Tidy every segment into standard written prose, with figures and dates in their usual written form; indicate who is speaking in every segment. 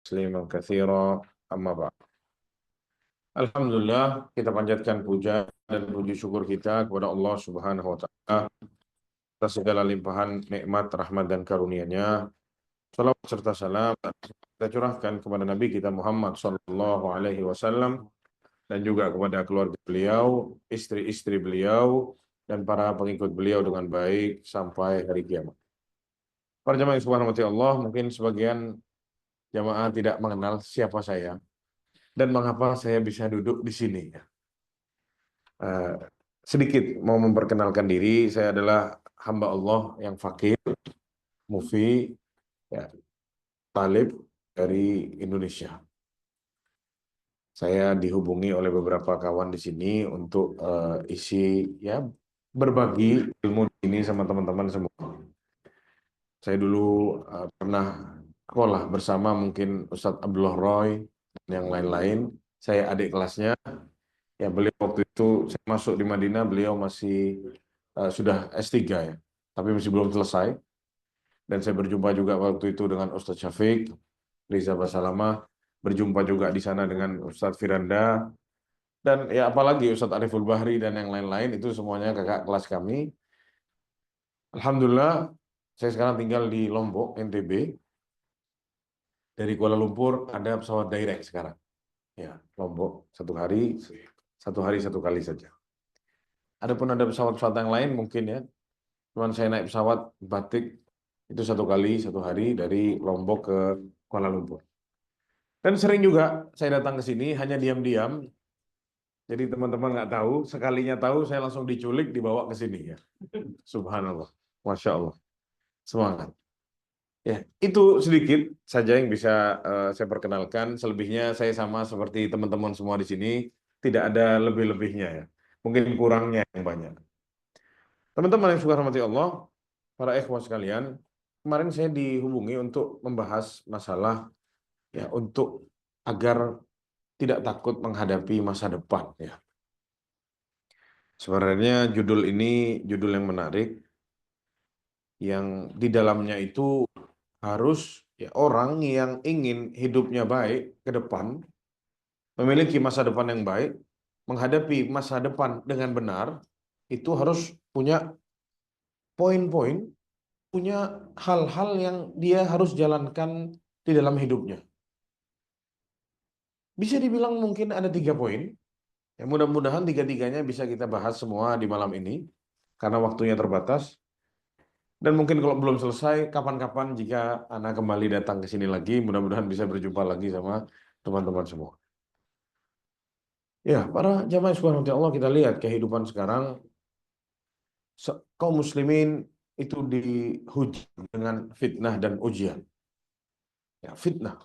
Speaker 1: Musliman katsira amma ba'd. Alhamdulillah, kita panjatkan puja dan puji syukur kita kepada Allah Subhanahu wa taala atas segala limpahan nikmat, rahmat dan karunia-Nya. Salawat serta salam kita curahkan kepada Nabi kita Muhammad sallallahu alaihi wasallam dan juga kepada keluarga beliau, istri-istri beliau dan para pengikut beliau dengan baik sampai hari kiamat. Para jamaah yang subhanahu wa ta'ala, mungkin sebagian jamaah tidak mengenal siapa saya dan mengapa saya bisa duduk di sini. Eh, Sedikit mau memperkenalkan diri, saya adalah hamba Allah yang fakir, mufi, ya, talib dari Indonesia. Saya dihubungi oleh beberapa kawan di sini untuk isi ya berbagi ilmu ini sama teman-teman semua. Saya dulu pernah sekolah bersama mungkin Ustadz Abdullah Roy dan yang lain-lain. Saya adik kelasnya. Ya, beliau waktu itu saya masuk di Madinah, beliau masih sudah S3 ya, tapi masih belum selesai. Dan saya berjumpa juga waktu itu dengan Ustadz Syafiq, Riza Basalamah, berjumpa juga di sana dengan Ustadz Firanda, dan ya apalagi Ustadz Ariful Bahri dan yang lain-lain, itu semuanya kakak kelas kami. Alhamdulillah, saya sekarang tinggal di Lombok, NTB. Dari Kuala Lumpur ada pesawat direct sekarang. Ya, Lombok satu hari satu kali saja. Adapun ada pesawat-pesawat yang lain mungkin ya, cuman saya naik pesawat batik itu satu kali satu hari dari Lombok ke Kuala Lumpur. Dan sering juga saya datang ke sini hanya diam-diam. Jadi teman-teman nggak tahu, sekalinya tahu saya langsung diculik dibawa ke sini ya. Subhanallah, masya Allah, semangat. Ya, itu sedikit saja yang bisa saya perkenalkan. Selebihnya saya sama seperti teman-teman semua di sini, tidak ada lebih-lebihnya ya. Mungkin kurangnya yang banyak. Teman-teman yang suka rahmati Allah, para ikhwah sekalian, kemarin saya dihubungi untuk membahas masalah ya untuk agar tidak takut menghadapi masa depan ya. Sebenarnya judul ini judul yang menarik yang di dalamnya itu harus ya orang yang ingin hidupnya baik ke depan, memiliki masa depan yang baik, menghadapi masa depan dengan benar, itu harus punya poin-poin, punya hal-hal yang dia harus jalankan di dalam hidupnya. Bisa dibilang mungkin ada 3 poin. Ya, mudah-mudahan tiga-tiganya bisa kita bahas semua di malam ini karena waktunya terbatas. Dan mungkin kalau belum selesai, kapan-kapan jika Ana kembali datang ke sini lagi, mudah-mudahan bisa berjumpa lagi sama teman-teman semua. Ya, para jamaah subhanahu wa ta'ala, kita lihat kehidupan sekarang, kaum muslimin itu diuji dengan fitnah dan ujian. Ya, fitnah.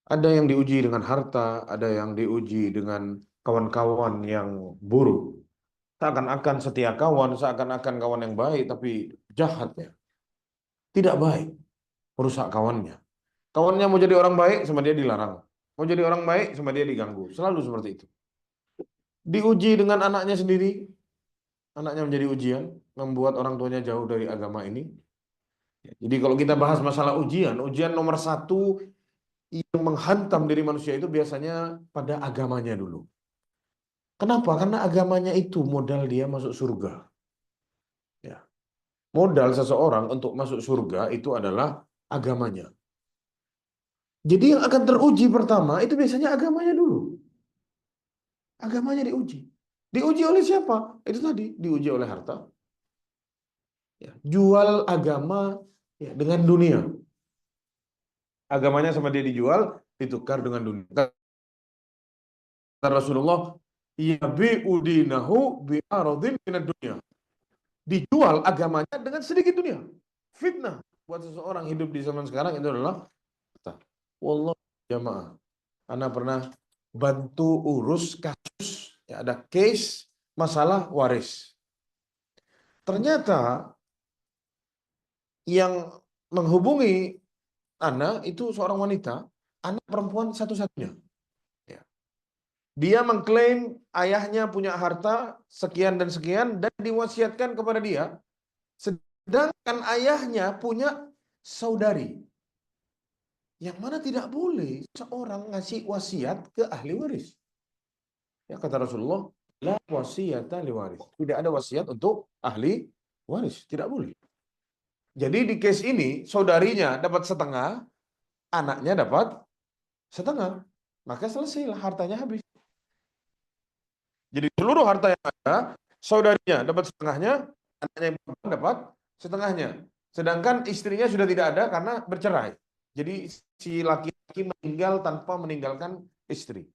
Speaker 1: Ada yang diuji dengan harta, ada yang diuji dengan kawan-kawan yang buruk. Seakan-akan setia kawan, seakan-akan kawan yang baik, tapi jahat ya. Tidak baik, merusak kawannya. Kawannya mau jadi orang baik, sama dia dilarang. Mau jadi orang baik, sama dia diganggu. Selalu seperti itu. Diuji dengan anaknya sendiri, anaknya menjadi ujian, membuat orang tuanya jauh dari agama ini. Jadi kalau kita bahas masalah ujian, ujian nomor satu yang menghantam diri manusia itu biasanya pada agamanya dulu. Kenapa? Karena agamanya itu modal dia masuk surga. Ya. Modal seseorang untuk masuk surga itu adalah agamanya. Jadi yang akan teruji pertama itu biasanya agamanya dulu. Agamanya diuji. Diuji oleh siapa? Itu tadi, diuji oleh harta. Ya. Jual agama ya, dengan dunia. Agamanya sama dia dijual, ditukar dengan dunia. Kata Rasulullah, yabi'u dinahu bi'aradhin minad dunya. Dijual agamanya dengan sedikit dunia. Fitnah buat seseorang hidup di zaman sekarang itu adalah wallah jamaah. Ana pernah bantu urus kasus, ya ada case masalah waris. Ternyata yang menghubungi Ana itu seorang wanita, anak perempuan satu-satunya. Ya. Dia mengklaim ayahnya punya harta sekian dan sekian dan diwasiatkan kepada dia, sedangkan ayahnya punya saudari. Yang mana tidak boleh seorang ngasih wasiat ke ahli waris. Ya kata Rasulullah, la wasiyata li waris. Tidak ada wasiat untuk ahli waris, tidak boleh. Jadi di case ini saudarinya dapat setengah, anaknya dapat setengah. Maka selesailah, hartanya habis. Jadi seluruh harta yang ada, saudarinya dapat setengahnya, anaknya yang perempuan dapat setengahnya. Sedangkan istrinya sudah tidak ada karena bercerai. Jadi si laki-laki meninggal tanpa meninggalkan istri.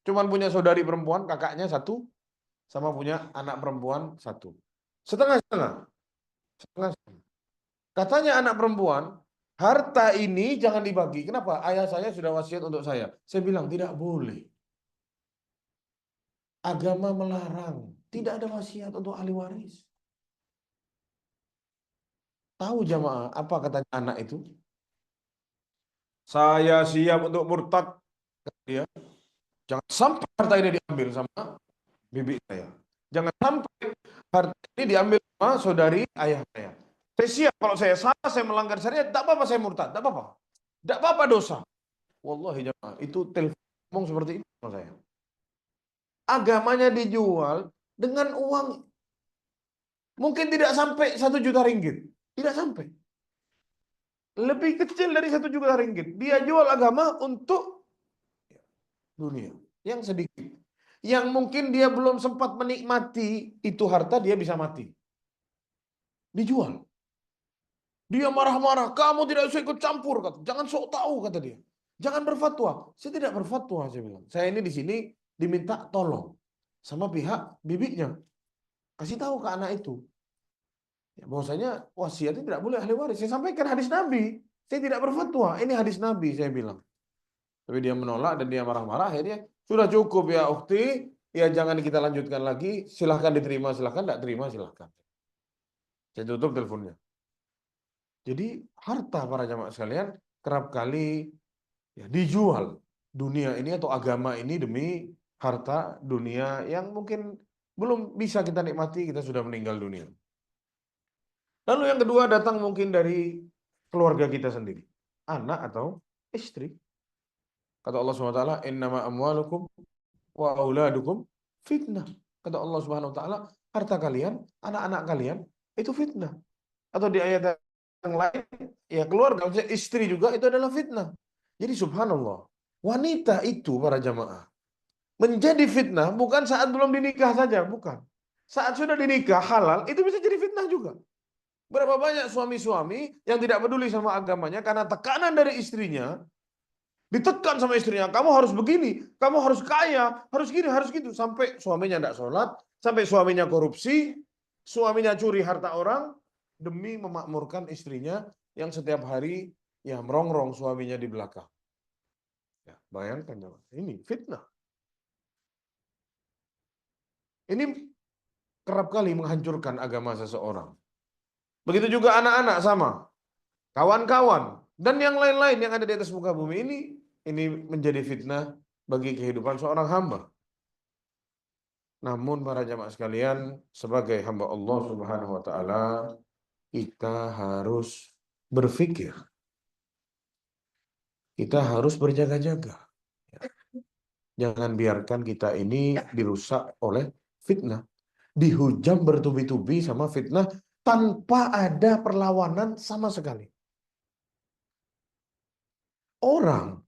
Speaker 1: Cuman punya saudari perempuan, kakaknya satu, sama punya anak perempuan satu. Setengah-setengah. Setengah-setengah. Katanya anak perempuan, harta ini jangan dibagi. Kenapa? Ayah saya sudah wasiat untuk saya. Saya bilang tidak boleh. Agama melarang. Tidak ada wasiat untuk ahli waris. Tahu jamaah apa katanya anak itu? Saya siap untuk murtad. Ya. Jangan sampai harta ini diambil sama bibi saya. Jangan sampai harta ini diambil sama saudari ayah saya. Saya siap kalau saya salah, saya melanggar syariat, tak apa-apa saya murtad, tak apa-apa. Tak apa-apa dosa. Wallahi jamaah, itu telepon ngomong seperti itu sama saya. Agamanya dijual dengan uang mungkin tidak sampai 1 juta ringgit. Tidak sampai. Lebih kecil dari 1 juta ringgit. Dia jual agama untuk dunia. Yang sedikit. Yang mungkin dia belum sempat menikmati itu harta, dia bisa mati. Dijual. Dia marah-marah. Kamu tidak usah ikut campur. Kata. Jangan sok tahu, kata dia. Jangan berfatwa. Saya tidak berfatwa, saya bilang. Saya ini di sini diminta tolong sama pihak bibinya. Kasih tahu ke anak itu. Ya, bahwasanya wasiatnya tidak boleh ahli waris. Saya sampaikan hadis Nabi. Saya tidak berfatwa. Ini hadis Nabi, saya bilang. Tapi dia menolak dan dia marah-marah. Akhirnya sudah cukup ya ukhti. Ya jangan kita lanjutkan lagi. Silahkan diterima, silahkan. Tidak terima, silahkan. Saya tutup teleponnya. Jadi harta para jamaah sekalian kerap kali ya, dijual dunia ini atau agama ini demi harta dunia yang mungkin belum bisa kita nikmati, kita sudah meninggal dunia. Lalu yang kedua datang mungkin dari keluarga kita sendiri, anak atau istri. Kata Allah SWT, innama amwalukum wa auladukum fitnah. Kata Allah SWT, harta kalian, anak-anak kalian itu fitnah. Atau di ayat yang lain, ya keluarga, istri juga itu adalah fitnah. Jadi subhanallah, wanita itu para jamaah menjadi fitnah bukan saat belum dinikah saja, bukan. Saat sudah dinikah halal, itu bisa jadi fitnah juga. Berapa banyak suami-suami yang tidak peduli sama agamanya karena tekanan dari istrinya, ditekan sama istrinya, kamu harus begini, kamu harus kaya, harus gini, harus gitu. Sampai suaminya tidak sholat, sampai suaminya korupsi, suaminya curi harta orang, demi memakmurkan istrinya yang setiap hari ya merongrong suaminya di belakang. Ya, bayangkan, ini fitnah. Ini kerap kali menghancurkan agama seseorang. Begitu juga anak-anak sama, kawan-kawan, dan yang lain-lain yang ada di atas muka bumi ini menjadi fitnah bagi kehidupan seorang hamba. Namun para jamaah sekalian, sebagai hamba Allah Subhanahu wa taala, kita harus berpikir. Kita harus berjaga-jaga. Jangan biarkan kita ini dirusak oleh fitnah. Dihujam bertubi-tubi sama fitnah tanpa ada perlawanan sama sekali. Orang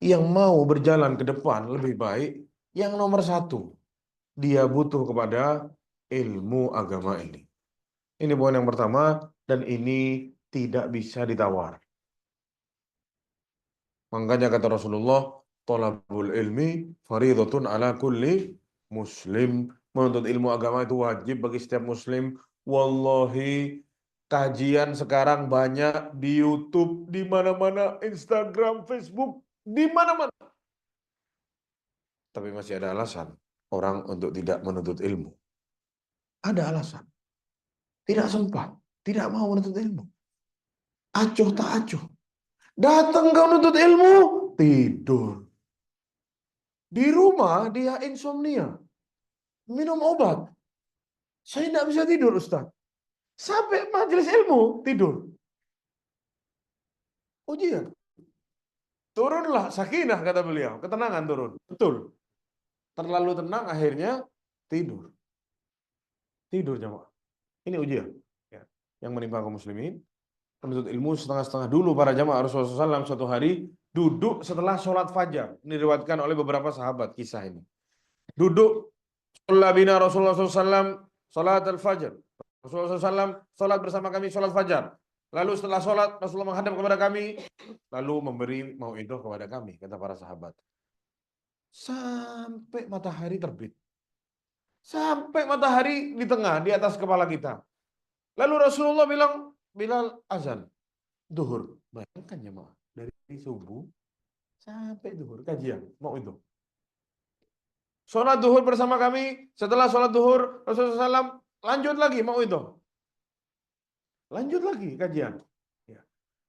Speaker 1: yang mau berjalan ke depan lebih baik, yang nomor satu, dia butuh kepada ilmu agama ini. Ini poin yang pertama, dan ini tidak bisa ditawar. Makanya kata Rasulullah, thalabul ilmi faridatun ala kulli muslim. Menuntut ilmu agama itu wajib bagi setiap muslim. Wallahi, kajian sekarang banyak di YouTube, di mana-mana, Instagram, Facebook, di mana-mana. Tapi masih ada alasan orang untuk tidak menuntut ilmu. Ada alasan. Tidak sempat, tidak mau menuntut ilmu. Acuh tak acuh. Datang kau menuntut ilmu, tidur. Di rumah dia insomnia. Minum obat. Saya tidak bisa tidur, Ustaz. Sampai majelis ilmu, tidur. Ujian. Turunlah sakinah kata beliau, ketenangan turun. Betul. Terlalu tenang akhirnya tidur. Tidur jemaah. Ini ujian ya, yang menimpa kaum muslimin. Menuntut ilmu setengah-setengah dulu para jamaah Rasulullah SAW suatu hari duduk setelah sholat fajar. Ini diriwayatkan oleh beberapa sahabat kisah ini. Duduk sholat bina Rasulullah SAW sholat al-fajr. Rasulullah SAW sholat bersama kami sholat fajar. Lalu setelah sholat Rasulullah menghadap kepada kami, lalu memberi mauidhah kepada kami, kata para sahabat. Sampai matahari terbit. Sampai matahari di tengah, di atas kepala kita. Lalu Rasulullah bilang, Bilal azan. Duhur. Bayangkan ya maaf. Dari subuh sampai duhur. Kajian. Mau itu. Sholat duhur bersama kami. Setelah sholat duhur, Rasulullah SAW lanjut lagi. Mau itu. Lanjut lagi kajian. Ya.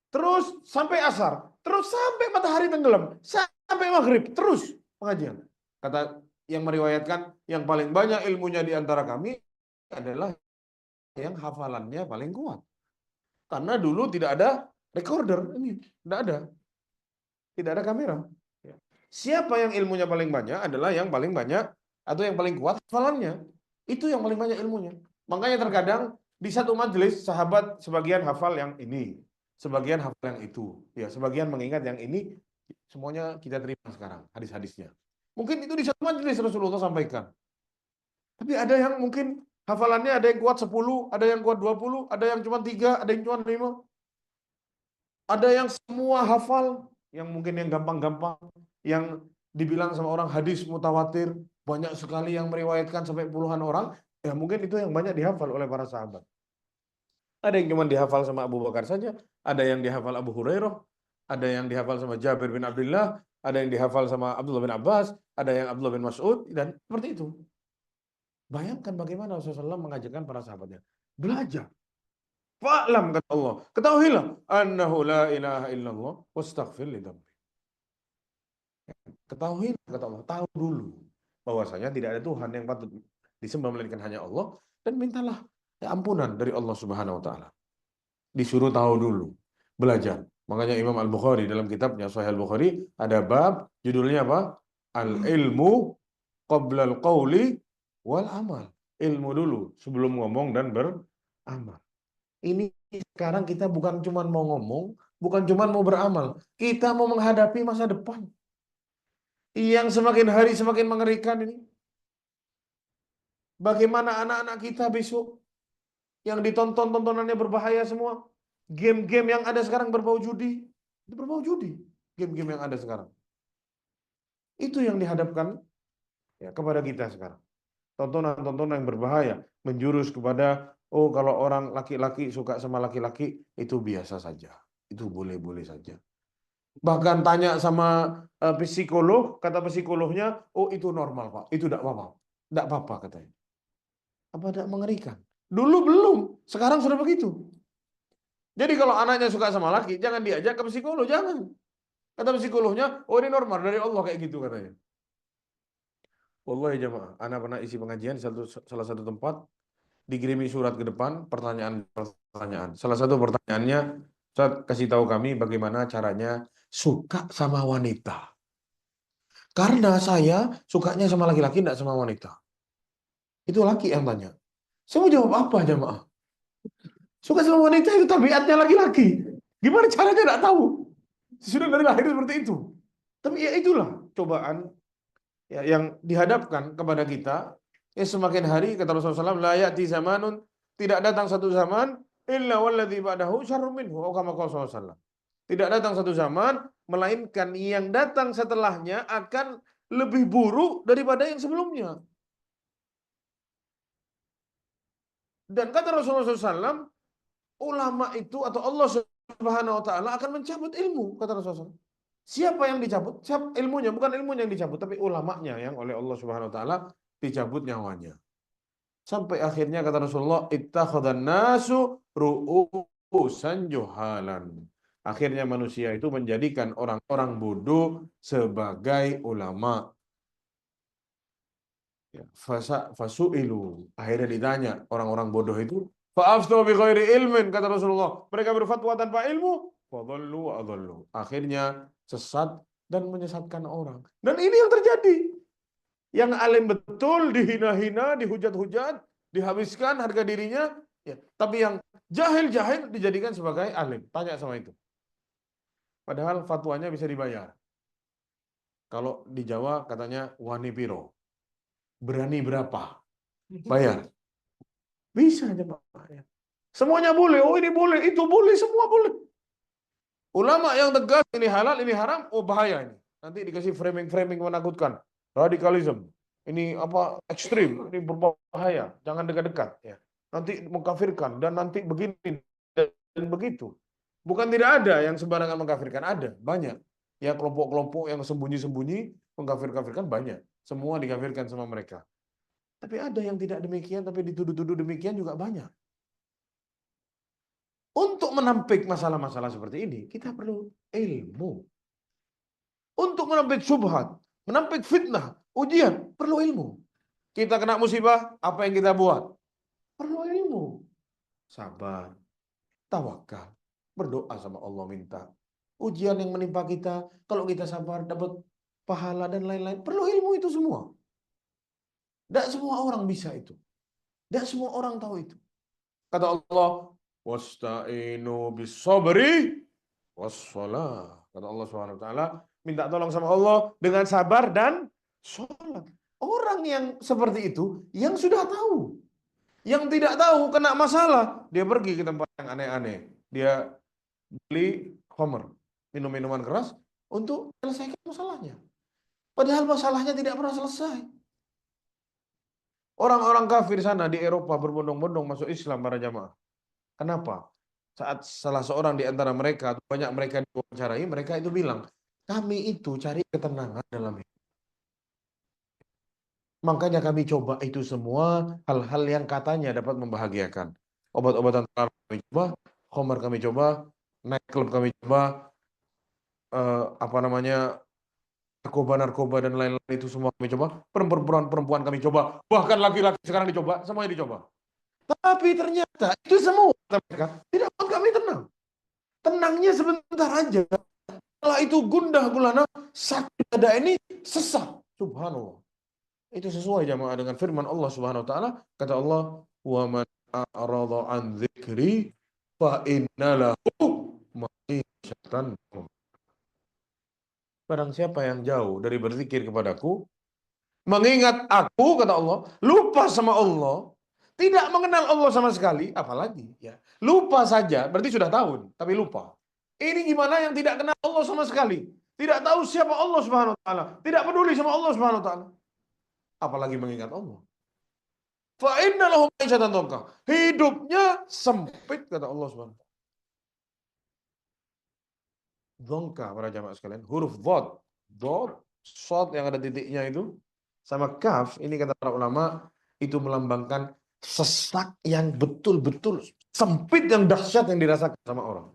Speaker 1: Terus sampai asar. Terus sampai matahari tenggelam. Sampai maghrib. Terus pengajian. Kata yang meriwayatkan, yang paling banyak ilmunya di antara kami adalah yang hafalannya paling kuat. Karena dulu tidak ada recorder. Ini tidak ada. Tidak ada kamera. Ya. Siapa yang ilmunya paling banyak adalah yang paling banyak atau yang paling kuat hafalannya. Itu yang paling banyak ilmunya. Makanya terkadang di satu majelis sahabat sebagian hafal yang ini, sebagian hafal yang itu. Ya, sebagian mengingat yang ini, semuanya kita terima sekarang hadis-hadisnya. Mungkin itu di satu majelis Rasulullah sampaikan. Tapi ada yang mungkin hafalannya ada yang kuat 10, ada yang kuat 20, ada yang cuma 3, ada yang cuma 5. Ada yang semua hafal, yang mungkin yang gampang-gampang, yang dibilang sama orang hadis mutawatir, banyak sekali yang meriwayatkan sampai puluhan orang, ya mungkin itu yang banyak dihafal oleh para sahabat. Ada yang cuma dihafal sama Abu Bakar saja, ada yang dihafal Abu Hurairah, ada yang dihafal sama Jabir bin Abdullah, ada yang dihafal sama Abdullah bin Abbas, ada yang Abdullah bin Mas'ud, dan seperti itu. Bayangkan bagaimana Rasulullah SAW mengajarkan para sahabatnya. Belajar. Fa'lam kata Allah. Ketahuilah annahu la ilaha illallah wastaghfir li dzambi. Ketahuilah kata Allah, tahu dulu bahwasanya tidak ada Tuhan yang patut disembah melainkan hanya Allah, dan mintalah ampunan dari Allah Subhanahu wa taala. Disuruh tahu dulu, belajar. Makanya Imam Al-Bukhari dalam kitabnya Sahih Al-Bukhari ada bab judulnya apa? Al-ilmu qabla al-qawli wal amal. Ilmu dulu sebelum ngomong dan beramal. Ini sekarang kita bukan cuma mau ngomong, bukan cuma mau beramal. Kita mau menghadapi masa depan. Yang semakin hari semakin mengerikan ini. Bagaimana anak-anak kita besok yang ditonton tontonannya berbahaya semua. Game-game yang ada sekarang berbau judi. Itu berbau judi. Game-game yang ada sekarang. Itu yang dihadapkan ya, kepada kita sekarang. Tontonan-tontonan yang berbahaya. Menjurus kepada, oh kalau orang laki-laki suka sama laki-laki, itu biasa saja. Itu boleh-boleh saja. Bahkan tanya sama psikolog, kata psikolognya, oh itu normal Pak, itu tidak apa-apa. Tidak apa-apa katanya. Apa tidak mengerikan? Dulu belum, sekarang sudah begitu. Jadi kalau anaknya suka sama laki, jangan diajak ke psikolog, jangan. Kata psikolognya, oh ini normal, dari Allah kayak gitu katanya. Wallahi jamaah, anak pernah isi pengajian di salah satu tempat, dikirimi surat ke depan, pertanyaan. Salah satu pertanyaannya, Ustaz kasih tahu kami bagaimana caranya suka sama wanita. Karena saya sukanya sama laki-laki, tidak sama wanita. Itu laki yang tanya. Saya mau jawab apa jamaah? Suka sama wanita itu tabiatnya laki-laki. Gimana caranya tidak tahu. Sudah dari lahir seperti itu. Tapi ya itulah cobaan ya, yang dihadapkan kepada kita. Ya semakin hari kata Rasulullah SAW, la ya'ti zamanun, tidak datang satu zaman illa walladzi ba'dahu syarrun minhu, atau kama qala sallallahu alaihi wasallam. Tidak datang satu zaman melainkan yang datang setelahnya akan lebih buruk daripada yang sebelumnya. Dan kata Rasulullah SAW, ulama itu atau Allah Subhanahu wa taala akan mencabut ilmu, kata Rasulullah. Siapa yang dicabut? Siapa ilmunya? Bukan ilmunya yang dicabut, tapi ulamanya yang oleh Allah Subhanahu wa taala dicabut nyawanya. Sampai akhirnya kata Rasulullah, ittakhadhan nasu ru'usan juhalan. Akhirnya manusia itu menjadikan orang-orang bodoh sebagai ulama. Ya, fasu'ilu. Akhirnya ditanya orang-orang bodoh itu, fa'aftu bi ghairi ilmin, kata Rasulullah. Mereka berfatwa tanpa ilmu. Fadhallu wa adhallu. Akhirnya sesat dan menyesatkan orang. Dan ini yang terjadi. Yang alim betul dihina-hina, dihujat-hujat, dihabiskan harga dirinya, ya. Tapi yang jahil-jahil dijadikan sebagai alim. Tanya sama itu. Padahal fatwanya bisa dibayar. Kalau di Jawa katanya wani piro. Berani berapa? Bayar. Bisa aja Pak. Semuanya boleh. Oh ini boleh, itu boleh, semua boleh. Ulama yang tegas ini halal, ini haram, oh bahaya ini. Nanti dikasih framing-framing menakutkan. Radikalisme. Ini apa ekstrim, ini berbahaya, jangan dekat-dekat ya. Nanti mengkafirkan dan nanti begini dan begitu. Bukan tidak ada yang sembarangan mengkafirkan, ada banyak. Ya kelompok-kelompok yang sembunyi-sembunyi mengkafir-kafirkan banyak. Semua dikafirkan sama mereka. Tapi ada yang tidak demikian, tapi dituduh-tuduh demikian juga banyak. Untuk menampik masalah-masalah seperti ini, kita perlu ilmu. Untuk menampik syubhat, menampik fitnah, ujian, perlu ilmu. Kita kena musibah, apa yang kita buat? Perlu ilmu. Sabar, tawakal, berdoa sama Allah minta. Ujian yang menimpa kita, kalau kita sabar, dapat pahala dan lain-lain. Perlu ilmu itu semua. Tidak semua orang bisa itu. Tidak semua orang tahu itu. Kata Allah, wasta'inu bis-sabri was-shalah. Kata Allah Subhanahu wa taala, minta tolong sama Allah dengan sabar dan sholat. Orang yang seperti itu yang sudah tahu. Yang tidak tahu kena masalah, dia pergi ke tempat yang aneh-aneh. Dia beli khamr, minum-minuman keras untuk selesaikan masalahnya. Padahal masalahnya tidak pernah selesai. Orang-orang kafir sana di Eropa berbondong-bondong masuk Islam para jamaah. Kenapa? Saat salah seorang di antara mereka, banyak mereka diwawancarai, mereka itu bilang, kami itu cari ketenangan dalam hidup. Makanya kami coba itu semua hal-hal yang katanya dapat membahagiakan. Obat-obatan terlarang kami coba, khamar kami coba, nightclub kami coba, apa namanya, narkoba dan lain-lain itu semua kami coba, perempuan kami coba, bahkan laki-laki sekarang dicoba, semuanya dicoba. Tapi ternyata itu semua kata mereka tidak buat kami tenang. Tenangnya sebentar aja. Setelah itu gundah gulana, sakit dada ini sesat. Subhanallah. Itu sesuai jamaah dengan firman Allah Subhanahu wa taala, kata Allah, "Wa man a'rada an dzikri fa inna lahu ma'isatan." Barang siapa yang jauh dari berzikir kepadaku, mengingat aku, kata Allah, lupa sama Allah, tidak mengenal Allah sama sekali, apalagi ya. Lupa saja, berarti sudah tahu, tapi lupa. Ini gimana yang tidak kenal Allah sama sekali? Tidak tahu siapa Allah Subhanahu wa taala, tidak peduli sama Allah Subhanahu wa taala. Apalagi mengingat Allah. Fa inna lahu ma'isatan dhanka. Hidupnya sempit kata Allah Subhanahu wa taala. Dhanka para jamaah sekalian, huruf dhad, dhad, shad yang ada titiknya itu sama kaf, ini kata para ulama itu melambangkan sesak yang betul-betul sempit, yang dahsyat yang dirasakan sama orang.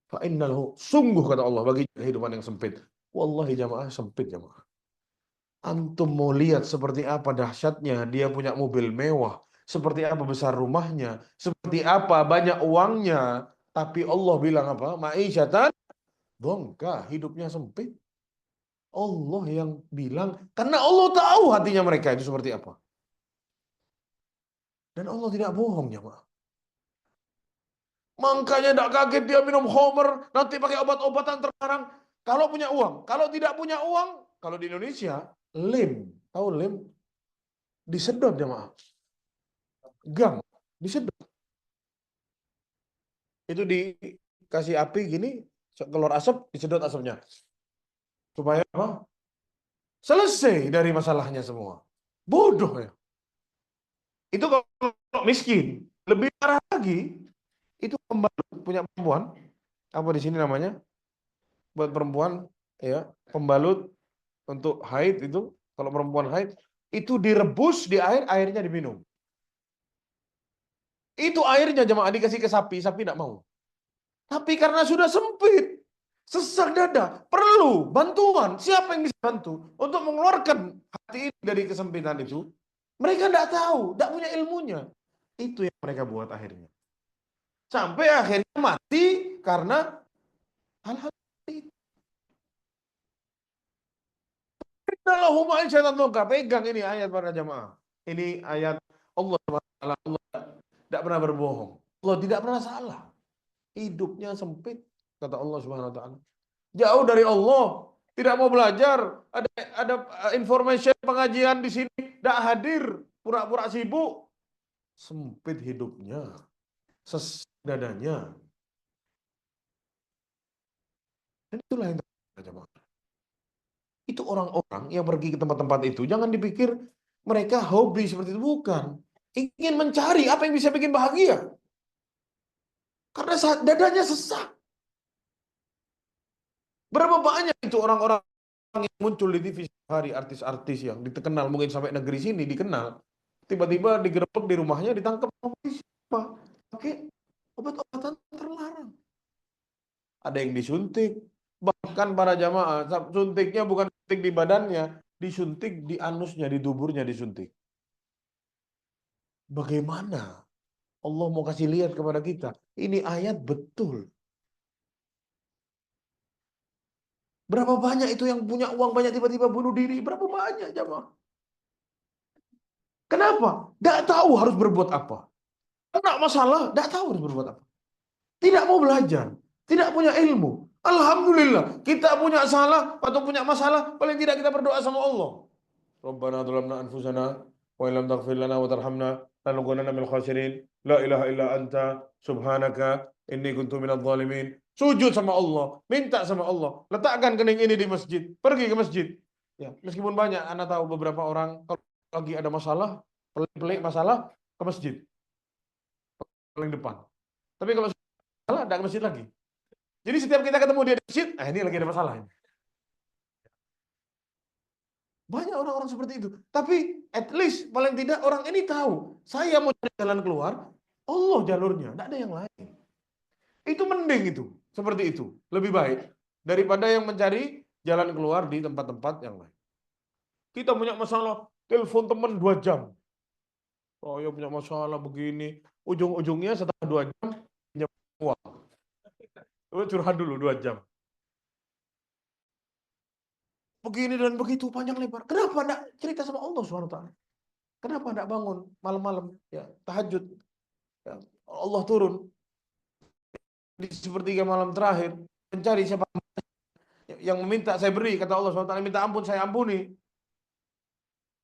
Speaker 1: Fa inna lahu, sungguh kata Allah bagi kehidupan yang sempit. Wallahi jamaah sempit jamaah. Antum mau lihat seperti apa dahsyatnya dia punya mobil mewah, seperti apa besar rumahnya, seperti apa banyak uangnya, tapi Allah bilang apa? Ma'isyatan dongka, hidupnya sempit. Allah yang bilang, karena Allah tahu hatinya mereka itu seperti apa. Dan Allah tidak bohong ya, Pak. Makanya tidak kaget dia minum khamr, nanti pakai obat-obatan terlarang. Kalau punya uang, kalau tidak punya uang, kalau di Indonesia, lem. Tahu lem? Disedot ya, maaf. Gang, disedot. Itu dikasih api gini, keluar asap, disedot asapnya. Supaya apa? Selesai dari masalahnya semua. Bodoh ya. Itu kalau miskin. Lebih parah lagi, itu pembalut punya perempuan. Apa di sini namanya? Buat perempuan, ya, pembalut untuk haid itu, kalau perempuan haid, itu direbus di air, airnya diminum. Itu airnya jemaah dikasih ke sapi, sapi tidak mau. Tapi karena sudah sempit, sesak dada, perlu bantuan. Siapa yang bisa bantu untuk mengeluarkan hati ini dari kesempitan itu? Mereka tidak tahu, tidak punya ilmunya. Itu yang mereka buat akhirnya. Sampai akhirnya mati karena hal-hal itu. Innalahuma syaitan muka. Pegang ini ayat para jamaah. Ini ayat Allah SWT. Allah tidak pernah berbohong. Allah tidak pernah salah. Hidupnya sempit, kata Allah Subhanahu wa taala. Jauh dari Allah, tidak mau belajar. Ada information pengajian di sini, tidak hadir, pura-pura sibuk. Sempit hidupnya, sesak dadanya. Dan itulah yang terjadi. Itu orang-orang yang pergi ke tempat-tempat itu, jangan dipikir mereka hobi seperti itu, bukan. Ingin mencari apa yang bisa bikin bahagia. Karena dadanya sesak. Berapa banyak itu orang-orang yang muncul di TV hari, artis-artis yang dikenal mungkin sampai negeri sini dikenal, tiba-tiba digerebek di rumahnya, ditangkap polisi. Apa? Pakai obat-obatan terlarang. Ada yang disuntik, bahkan para jamaah suntiknya bukan suntik di badannya, disuntik di anusnya, di duburnya disuntik. Bagaimana Allah mau kasih lihat kepada kita, ini ayat betul. Berapa banyak itu yang punya uang banyak tiba-tiba bunuh diri? Berapa banyak jamaah? Kenapa? Tidak tahu harus berbuat apa. Kena masalah, tidak tahu harus berbuat apa. Tidak mau belajar, tidak punya ilmu. Alhamdulillah, kita punya salah atau punya masalah, paling tidak kita berdoa sama Allah. Rabbana dhalamna anfusana wa illam taghfir lana wa tarhamna lanakunanna minal khasirin. La ilaha illa anta subhanaka inni kuntu minadh dhalimin. Sujud sama Allah, minta sama Allah. Letakkan kening ini di masjid, pergi ke masjid. Ya, meskipun banyak Anda tahu beberapa orang kalau lagi ada masalah, pelik-pelik masalah, ke masjid paling depan. Tapi kalau salah, tidak ke masjid lagi. Jadi setiap kita ketemu dia di masjid, ini lagi ada masalah. Banyak orang-orang seperti itu. Tapi at least paling tidak orang ini tahu, saya mau cari jalan keluar, Allah jalurnya, tidak ada yang lain. Itu mending itu, seperti itu. Lebih baik daripada yang mencari jalan keluar di tempat-tempat yang lain. Kita punya masalah, telepon teman 2 jam. Oh ya punya masalah begini. Ujung-ujungnya setelah 2 jam, pinjam uang. Curhat dulu 2 jam. Begini dan begitu panjang lebar. Kenapa enggak cerita sama Allah SWT? Kenapa enggak bangun malam-malam ya tahajud? Ya, Allah turun di sepertiga malam terakhir mencari siapa yang meminta saya beri, kata Allah SWT, minta ampun saya ampuni.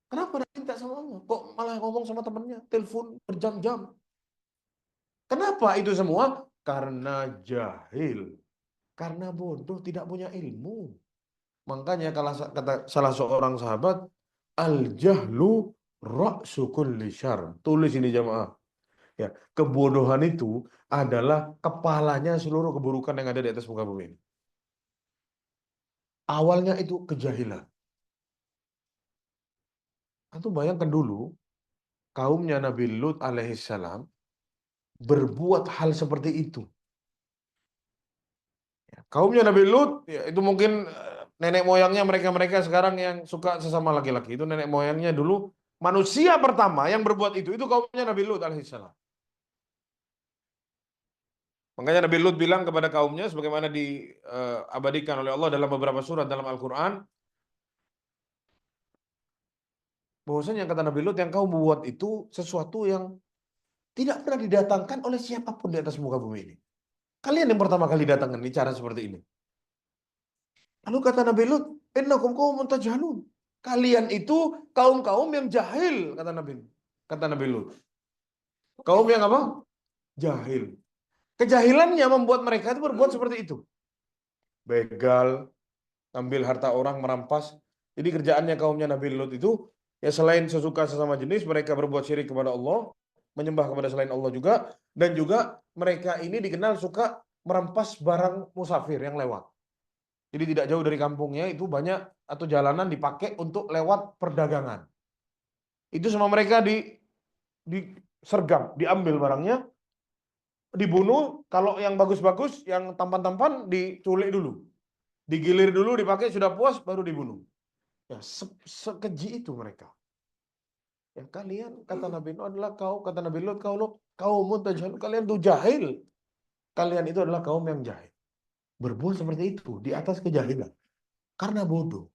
Speaker 1: Kenapa enggak minta sama Allah? Kok malah ngomong sama temannya, telepon berjam-jam? Kenapa itu semua? Karena jahil. Karena bodoh, tidak punya ilmu. Makanya kalau kata salah seorang sahabat, al-jahlu ra'su kulli syarr. Tulis ini jamaah. Ya, kebodohan itu adalah kepalanya seluruh keburukan yang ada di atas muka bumi ini. Awalnya itu kejahilan. Antum bayangkan dulu, kaumnya Nabi Lut alaihissalam berbuat hal seperti itu. Ya, kaumnya Nabi Lut, ya, itu mungkin nenek moyangnya mereka-mereka sekarang yang suka sesama laki-laki. Itu nenek moyangnya dulu, manusia pertama yang berbuat itu kaumnya Nabi Lut alaihissalam. Makanya Nabi Lut bilang kepada kaumnya, sebagaimana diabadikan oleh Allah dalam beberapa surat dalam Al-Quran, bahwasanya kata Nabi Lut, yang kau buat itu sesuatu yang tidak pernah didatangkan oleh siapapun di atas muka bumi ini. Kalian yang pertama kali datangkan ini cara seperti ini. Lalu kata Nabi Lut, innakum qaumun tajhalun. Kalian itu kaum-kaum yang jahil, kata Nabi. Kata Nabi Lut. Kaum yang apa? Jahil. Kejahilannya membuat mereka itu berbuat seperti itu. Begal, ambil harta orang, merampas. Jadi kerjaannya kaumnya Nabi Lut itu, ya selain sesuka sesama jenis, mereka berbuat syirik kepada Allah, menyembah kepada selain Allah juga, dan juga mereka ini dikenal suka merampas barang musafir yang lewat. Jadi tidak jauh dari kampungnya itu banyak atau jalanan dipakai untuk lewat perdagangan. Itu sama mereka disergap, diambil barangnya, dibunuh. Kalau yang bagus-bagus, yang tampan-tampan diculik dulu, digilir dulu, dipakai, sudah puas baru dibunuh. Ya, sekeji itu mereka. Ya, kalian kata Nabi Nuh adalah kata Nabi Lut, kau mutajhal, kalian tuh jahil. kalian itu adalah kaum yang jahil. Berbuat seperti itu di atas kejahilan. Karena bodoh.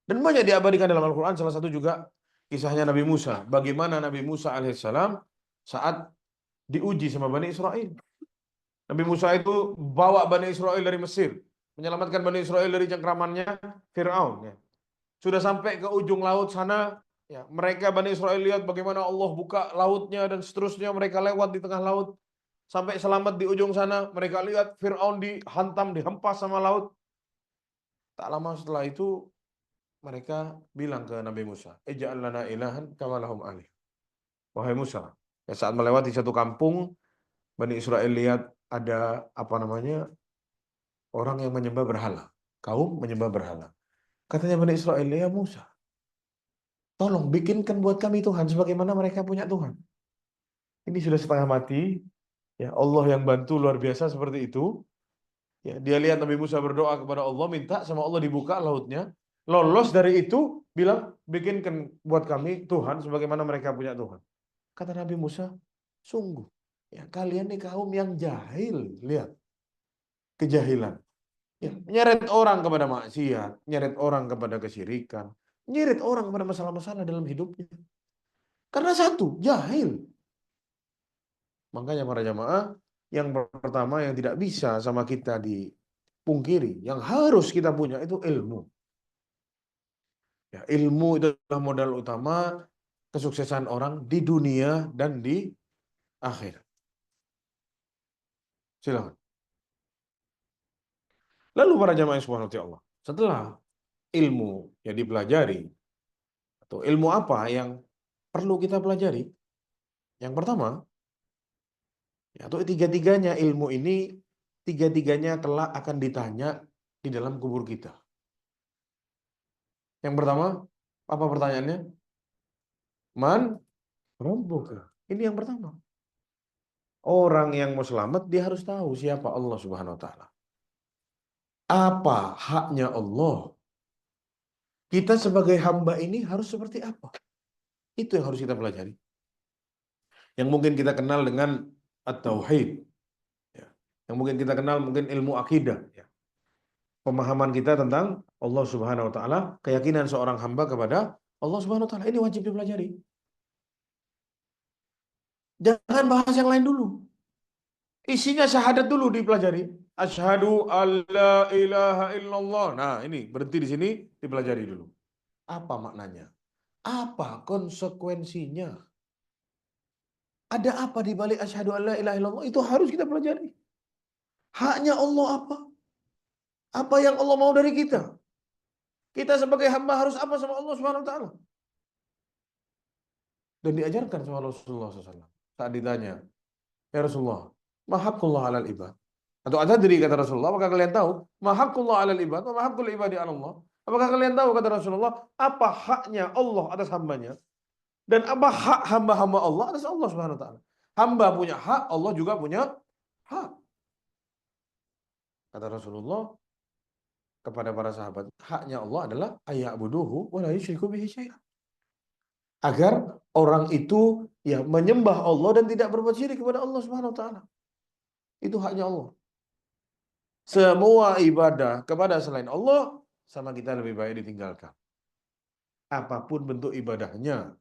Speaker 1: Dan banyak diabadikan dalam Al-Quran. Salah satu juga kisahnya Nabi Musa. Bagaimana Nabi Musa alaihissalam saat diuji sama Bani Israel. Nabi Musa itu bawa Bani Israel dari Mesir. Menyelamatkan Bani Israel dari cengkramannya Fir'aun. Ya. Sudah sampai ke ujung laut sana. Ya, mereka Bani Israel lihat bagaimana Allah buka lautnya dan seterusnya. Mereka lewat di tengah laut. Sampai selamat di ujung sana. Mereka lihat Fir'aun dihantam, dihempas sama laut. Tak lama setelah itu mereka bilang ke Nabi Musa, "Ij'al lana ilahan kama lahum alih." Wahai Musa, ya saat melewati satu kampung, Bani Israel lihat ada apa namanya orang yang menyembah berhala, kaum menyembah berhala. Katanya Bani Israel, "Ya Musa, tolong bikinkan buat kami Tuhan sebagaimana mereka punya Tuhan." Ini sudah setengah mati, ya Allah yang bantu luar biasa seperti itu. Ya, dia lihat Nabi Musa berdoa kepada Allah, minta sama Allah dibuka lautnya, lolos dari itu, bilang bikinkan buat kami Tuhan sebagaimana mereka punya Tuhan. Kata Nabi Musa, sungguh, ya kalian nih kaum yang jahil, lihat kejahilan. Ya, nyeret orang kepada maksiat, nyeret orang kepada kesyirikan, nyeret orang kepada masalah-masalah dalam hidupnya. Karena satu, jahil. Makanya para jamaah, yang pertama yang tidak bisa sama kita dipungkiri, yang harus kita punya itu ilmu. Ya, ilmu itu adalah modal utama kesuksesan orang di dunia dan di akhir. Silakan. Lalu para jamaah yang subhanahu wa ta'ala, setelah ilmu yang dipelajari, atau ilmu apa yang perlu kita pelajari? Yang pertama, atau tiga-tiganya ilmu ini, tiga-tiganya kelak akan ditanya di dalam kubur kita. Yang pertama, apa pertanyaannya? Man Rabbuka. Ini yang pertama. Orang yang mau selamat, dia harus tahu siapa Allah Subhanahu wa Ta'ala. Apa haknya Allah? Kita sebagai hamba ini harus seperti apa? Itu yang harus kita pelajari. Yang mungkin kita kenal dengan at-tauhid. Ya. Yang mungkin kita kenal mungkin ilmu akidah. Ya. Pemahaman kita tentang Allah Subhanahu wa Ta'ala, keyakinan seorang hamba kepada Allah Subhanahu wa Ta'ala. Ini wajib dipelajari. Jangan bahas yang lain dulu. Isinya syahadat dulu dipelajari. Asyhadu alla ilaha illallah. Nah, ini berhenti di sini dipelajari dulu. Apa maknanya? Apa konsekuensinya? Ada apa di balik asyhadu alla ilaha illallah? Itu harus kita pelajari. Haknya Allah apa? Apa yang Allah mau dari kita? Kita sebagai hamba harus apa sama Allah Subhanahu wa taala? Dan diajarkan sama Rasulullah SAW. Saat ditanya, "Ya Rasulullah, ma haqqullah 'alal ibad?" Atau ada diri kata Rasulullah, apakah kalian tahu ma haqqullah 'alal ibad wa ma haqqul ibadi 'ala Allah? Apakah kalian tahu kata Rasulullah, apa haknya Allah atas hambanya dan apa hak hamba-hamba Allah atas Allah Subhanahu wa taala? Hamba punya hak, Allah juga punya hak. Kata Rasulullah kepada para sahabat, haknya Allah adalah ayya'buduhu wa la yusyriku bihi syai'an. Agar orang itu ya menyembah Allah dan tidak berbuat syirik kepada Allah Subhanahu wa taala. Itu haknya Allah. Semua ibadah kepada selain Allah sama kita lebih baik ditinggalkan. Apapun bentuk ibadahnya,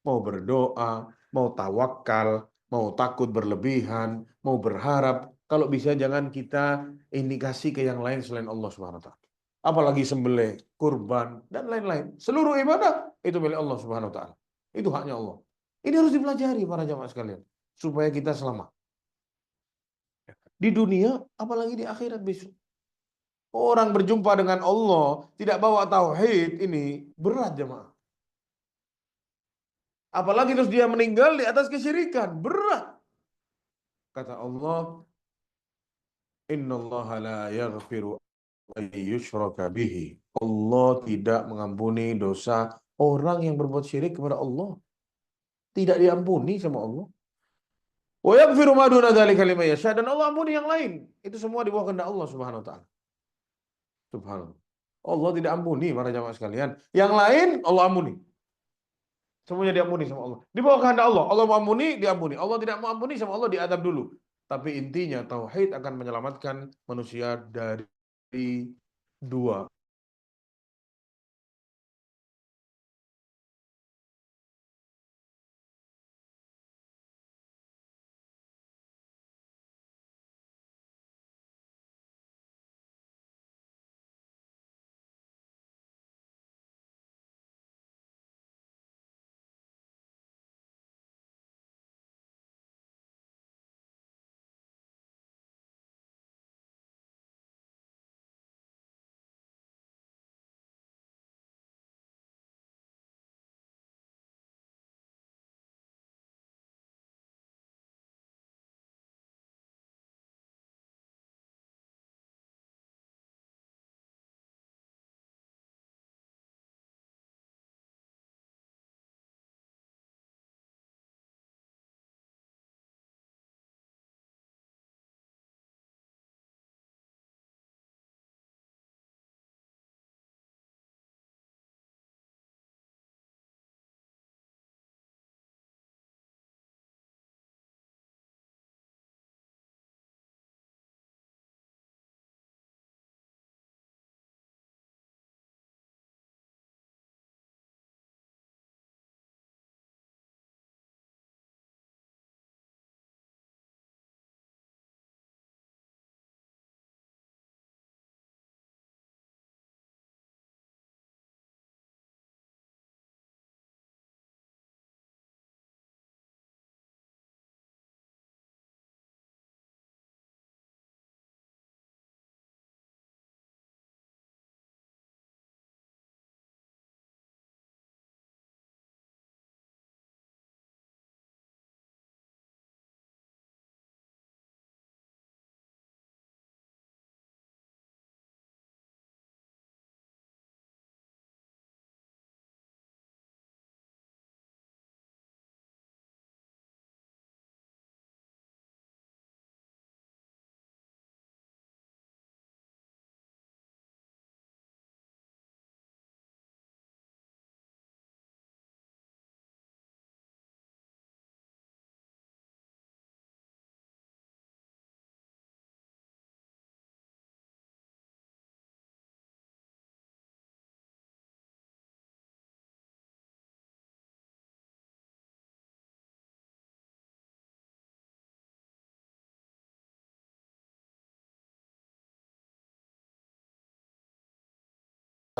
Speaker 1: mau berdoa, mau tawakal, mau takut berlebihan, mau berharap, kalau bisa jangan kita indikasi ke yang lain selain Allah Subhanahu wa taala. Apalagi sembelih, kurban dan lain-lain. Seluruh ibadah itu milik Allah Subhanahu wa taala. Itu haknya Allah. Ini harus dipelajari para jamaah sekalian supaya kita selamat. Di dunia apalagi di akhirat besok. Orang berjumpa dengan Allah tidak bawa tauhid ini berat jemaah. Apalagi terus dia meninggal di atas kesyirikan, berat. Kata Allah, "Innallaha la yaghfiru an yushraka bihi." Allah tidak mengampuni dosa orang yang berbuat syirik kepada Allah. Tidak diampuni sama Allah. Wa yaghfiru ma duna dzalika liman yasha, dan Allah ampuni yang lain. Itu semua di bawah kehendak Allah Subhanahu wa taala. Subhanallah. Allah tidak ampuni para jamaah sekalian. Yang lain Allah ampuni. Semuanya diampuni sama Allah. Di bawah kehendak Allah. Allah mengampuni, diampuni. Allah tidak mengampuni sama Allah diadab dulu. Tapi intinya tauhid akan menyelamatkan manusia dari dua.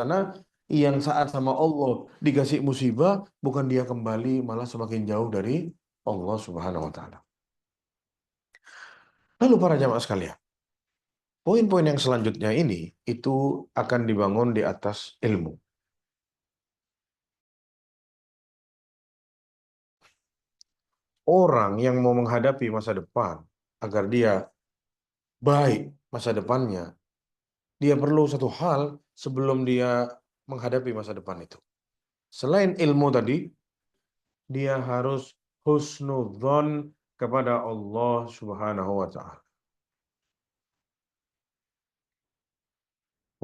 Speaker 1: Karena yang saat sama Allah dikasih musibah, bukan dia kembali malah semakin jauh dari Allah Subhanahu wa taala. Lalu para jamaah sekalian, poin-poin yang selanjutnya ini itu akan dibangun di atas ilmu. Orang yang mau menghadapi masa depan agar dia baik masa depannya, dia perlu satu hal sebelum dia menghadapi masa depan itu. Selain ilmu tadi, dia harus husnudzon kepada Allah Subhanahu wa taala.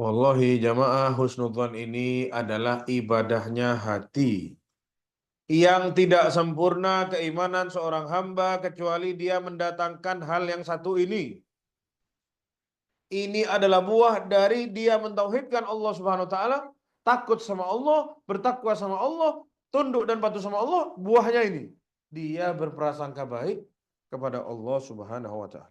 Speaker 1: Wallahi jamaah, husnudzon ini adalah ibadahnya hati. Yang tidak sempurna keimanan seorang hamba kecuali dia mendatangkan hal yang satu ini. Ini adalah buah dari dia mentauhidkan Allah Subhanahu wa taala, takut sama Allah, bertakwa sama Allah, tunduk dan patuh sama Allah, buahnya ini. Dia berprasangka baik kepada Allah Subhanahu wa taala.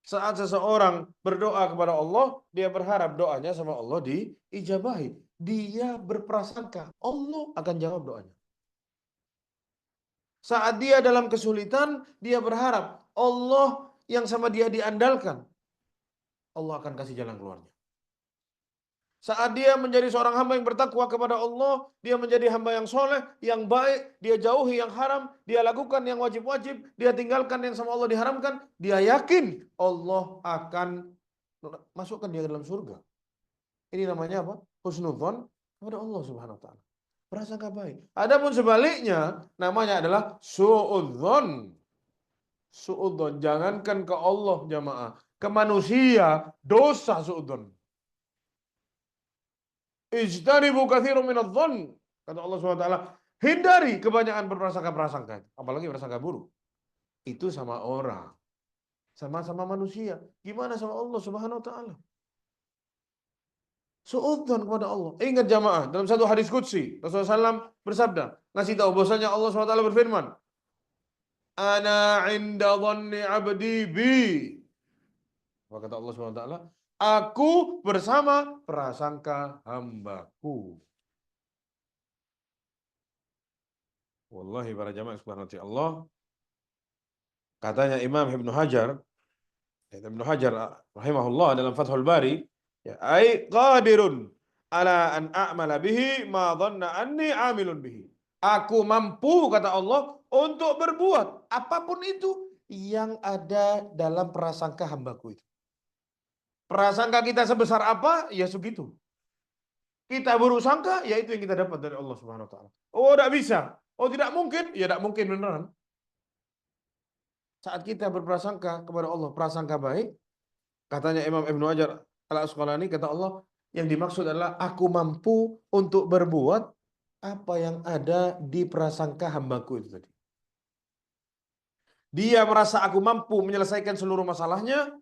Speaker 1: Saat seseorang berdoa kepada Allah, dia berharap doanya sama Allah diijabahi. Dia berprasangka Allah akan jawab doanya. Saat dia dalam kesulitan, dia berharap Allah yang sama dia diandalkan, Allah akan kasih jalan keluarnya. Saat dia menjadi seorang hamba yang bertakwa kepada Allah, dia menjadi hamba yang soleh, yang baik, dia jauhi yang haram, dia lakukan yang wajib-wajib, dia tinggalkan yang sama Allah diharamkan, dia yakin Allah akan masukkan dia ke dalam surga. Ini namanya apa? Husnudzon kepada Allah Subhanahu wa taala. Prasangka baik. Adapun sebaliknya, namanya adalah suudzon. Suudzon, jangankan ke Allah jamaah, ke manusia dosa suudzon. Ijtanibu katsirun minadh-dhonn, Kata Allah SWT, hindari kebanyakan berprasangka-prasangka. Apalagi prasangka buruk. Itu sama orang. Sama-sama manusia. Gimana sama Allah Subhanahu wa taala? Suudzon kepada Allah. Ingat jamaah, dalam satu hadis qudsi, Rasulullah SAW bersabda, ngasih tahu bahwasanya Allah SWT berfirman, Ana inda dhanni abdi bi. Apa kata Allah SWT? Aku bersama prasangka hambaku. Wallahi para jamaah subhanahu Allah. Katanya Imam Ibnu Hajar, Ibnu Hajar rahimahullah dalam Fathul Bari, ya, ai qadirun ala an a'mala bihi ma dhanna anni amilun bihi. Aku mampu, kata Allah, untuk berbuat apapun itu yang ada dalam prasangka hambaku itu. Prasangka kita sebesar apa, ya segitu. Kita buruk sangka, ya itu yang kita dapat dari Allah Subhanahu wa taala. Oh, tidak bisa. Oh, tidak mungkin. Ya tidak mungkin beneran. Saat kita berprasangka kepada Allah, prasangka baik, katanya Imam Ibnu Hajar Al-Asqalani, kata Allah, yang dimaksud adalah aku mampu untuk berbuat apa yang ada di prasangka hambaku itu tadi. Dia merasa aku mampu menyelesaikan seluruh masalahnya,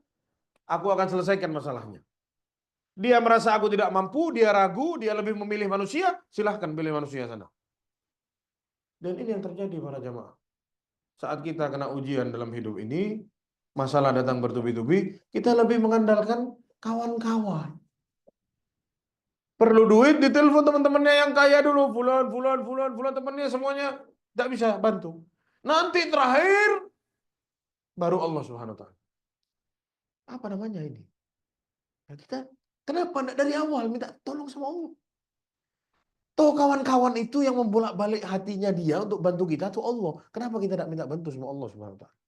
Speaker 1: aku akan selesaikan masalahnya. Dia merasa aku tidak mampu, dia ragu, dia lebih memilih manusia, silahkan pilih manusia sana. Dan ini yang terjadi para jamaah. Saat kita kena ujian dalam hidup ini, masalah datang bertubi-tubi, kita lebih mengandalkan kawan-kawan. Perlu duit, ditelepon teman-temannya yang kaya dulu, fulan, temannya semuanya tidak bisa bantu. Nanti terakhir baru Allah Subhanahu wa taala. Apa namanya ini? Nah, kita kenapa tidak dari awal minta tolong sama Allah? Toh kawan-kawan itu yang membolak-balik hatinya dia untuk bantu kita tuh Allah. Kenapa kita tidak minta bantu sama Allah Subhanahu wa taala?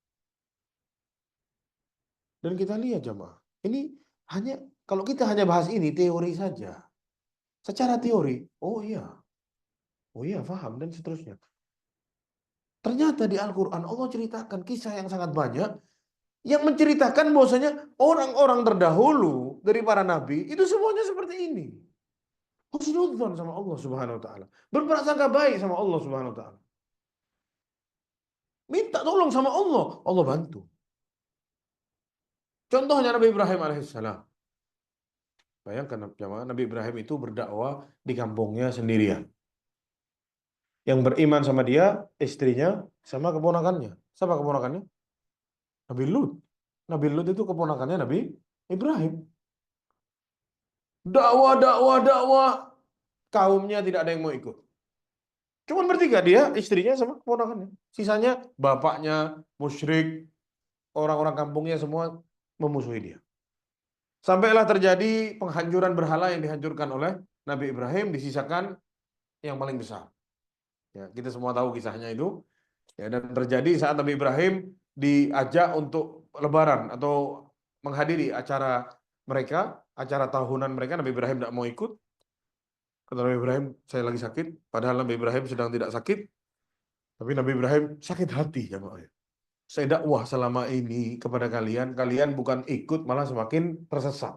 Speaker 1: Dan kita lihat jamaah, ini hanya kalau kita hanya bahas ini teori saja. Secara teori, oh iya paham dan seterusnya. Ternyata di Al-Quran Allah ceritakan kisah yang sangat banyak yang menceritakan bahwasanya orang-orang terdahulu dari para nabi itu semuanya seperti ini. Husnudzon sama Allah Subhanahu wa taala. Berprasangka baik sama Allah Subhanahu wa taala. Minta tolong sama Allah, Allah bantu. Contohnya Nabi Ibrahim alaihissalam. Bayangkan jemaah, Nabi Ibrahim itu berdakwah di kampungnya sendirian. Yang beriman sama dia, istrinya, sama keponakannya. Siapa keponakannya? Nabi Lut. Nabi Lut itu keponakannya Nabi Ibrahim. Dakwah. Kaumnya tidak ada yang mau ikut. Cuman bertiga, dia, istrinya, sama keponakannya. Sisanya bapaknya, musyrik, orang-orang kampungnya semua memusuhi dia. Sampailah terjadi penghancuran berhala yang dihancurkan oleh Nabi Ibrahim, disisakan yang paling besar. Ya, kita semua tahu kisahnya itu. Ya, dan terjadi saat Nabi Ibrahim diajak untuk lebaran atau menghadiri acara mereka, acara tahunan mereka, Nabi Ibrahim tidak mau ikut. Kata Nabi Ibrahim, saya lagi sakit. Padahal Nabi Ibrahim sedang tidak sakit. Tapi Nabi Ibrahim sakit hati, jamaah. Saya dakwah selama ini kepada kalian, kalian bukan ikut, malah semakin tersesat.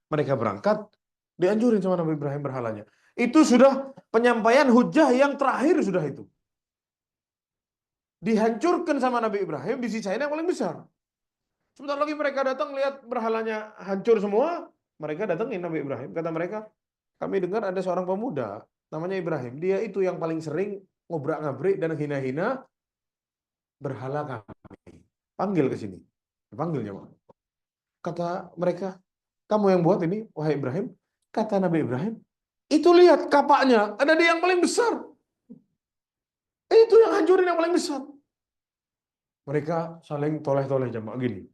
Speaker 1: Mereka berangkat, dianjurin sama Nabi Ibrahim berhalanya. Itu sudah penyampaian hujah yang terakhir sudah itu. Dihancurkan sama Nabi Ibrahim, disisain yang paling besar. Sebentar lagi mereka datang, lihat berhalanya hancur semua. Mereka datangin Nabi Ibrahim. Kata mereka, kami dengar ada seorang pemuda, namanya Ibrahim. Dia itu yang paling sering ngobrak-ngabrik dan hina-hina berhala kami. Panggil ke sini. Panggilnya. Kata mereka, kamu yang buat ini, wahai Ibrahim. Kata Nabi Ibrahim, itu lihat kapaknya, ada di yang paling besar. Itu yang hancurin yang paling besar. Mereka saling toleh-toleh jamaah gini.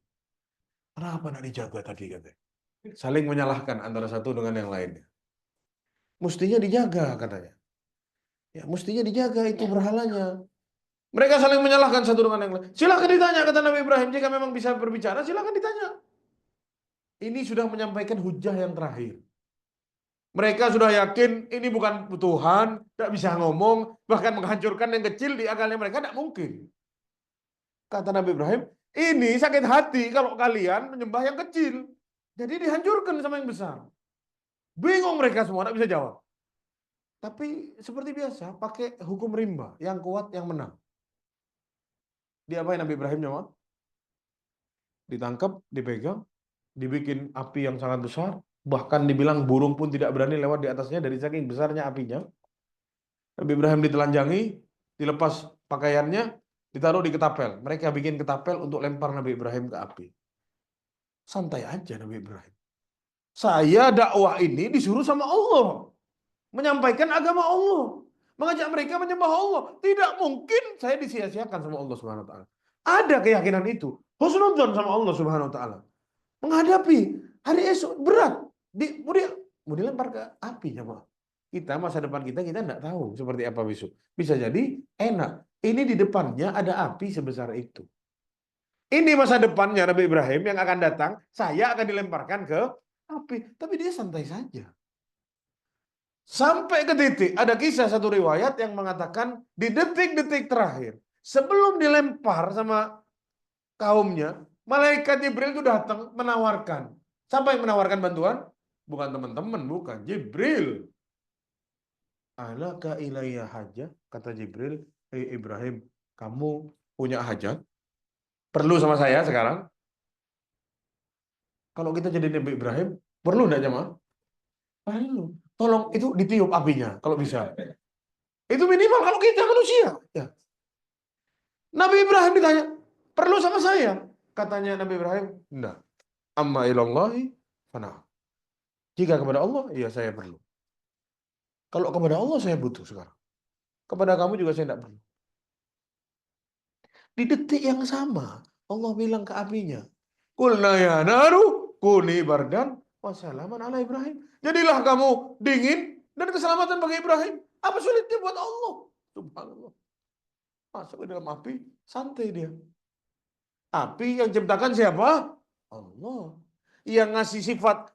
Speaker 1: Kenapa nak dijaga tadi katanya? Saling menyalahkan antara satu dengan yang lainnya. Mestinya dijaga katanya. Ya, mestinya dijaga itu berhalanya. Mereka saling menyalahkan satu dengan yang lain. Silakan ditanya, kata Nabi Ibrahim, jika memang bisa berbicara, silakan ditanya. Ini sudah menyampaikan hujah yang terakhir. Mereka sudah yakin ini bukan Tuhan, tidak bisa ngomong, bahkan menghancurkan yang kecil di akalnya mereka tidak mungkin. Kata Nabi Ibrahim, ini sakit hati kalau kalian menyembah yang kecil. Jadi dihancurkan sama yang besar. Bingung mereka semua, tidak bisa jawab. Tapi seperti biasa, pakai hukum rimba. Yang kuat yang menang. Diapain Nabi Ibrahim jemaah? Ditangkap, dipegang, dibikin api yang sangat besar. Bahkan dibilang burung pun tidak berani lewat di atasnya dari saking besarnya apinya. Nabi Ibrahim ditelanjangi, dilepas pakaiannya, ditaruh di ketapel. Mereka bikin ketapel untuk lempar Nabi Ibrahim ke api. Santai aja Nabi Ibrahim. Saya dakwah ini disuruh sama Allah. Menyampaikan agama Allah. Mengajak mereka menyembah Allah. Tidak mungkin saya disia-siakan sama Allah Subhanahu wa taala. Ada keyakinan itu. Husnudzon sama Allah Subhanahu wa taala. Menghadapi hari esok berat. Mau dilempar ke api coba. Kita masa depan kita tidak tahu seperti apa besok. Bisa jadi enak. Ini di depannya ada api sebesar itu. Ini masa depannya Nabi Ibrahim yang akan datang. Saya akan dilemparkan ke api. Tapi dia santai saja. Sampai ke titik, ada kisah satu riwayat yang mengatakan di detik-detik terakhir, sebelum dilempar sama kaumnya, malaikat Jibril itu datang menawarkan. Siapa yang menawarkan bantuan? Bukan teman-teman, bukan. Jibril. Alaka ilayya hajah, kata Jibril, "Hei Ibrahim, kamu punya hajat? Perlu sama saya sekarang?" Kalau kita jadi Nabi Ibrahim, perlu enggak jemaah? Perlu. Tolong itu ditiup apinya kalau bisa. Itu minimal kalau kita manusia. Ya. Nabi Ibrahim ditanya, perlu sama saya? Katanya Nabi Ibrahim, enggak. Amma ilallahi fana. Jika kepada Allah, ya saya perlu. Kalau kepada Allah saya butuh sekarang. Kepada kamu juga saya tidak perlu. Di detik yang sama, Allah bilang ke apinya, Qulna ya naru kuni bardan wassalaman ala Ibrahim. Jadilah kamu dingin dan keselamatan bagi Ibrahim. Apa sulitnya buat Allah? Subhanallah. Masuk ke dalam api, santai dia. Api yang ciptakan siapa? Allah. Yang ngasih sifat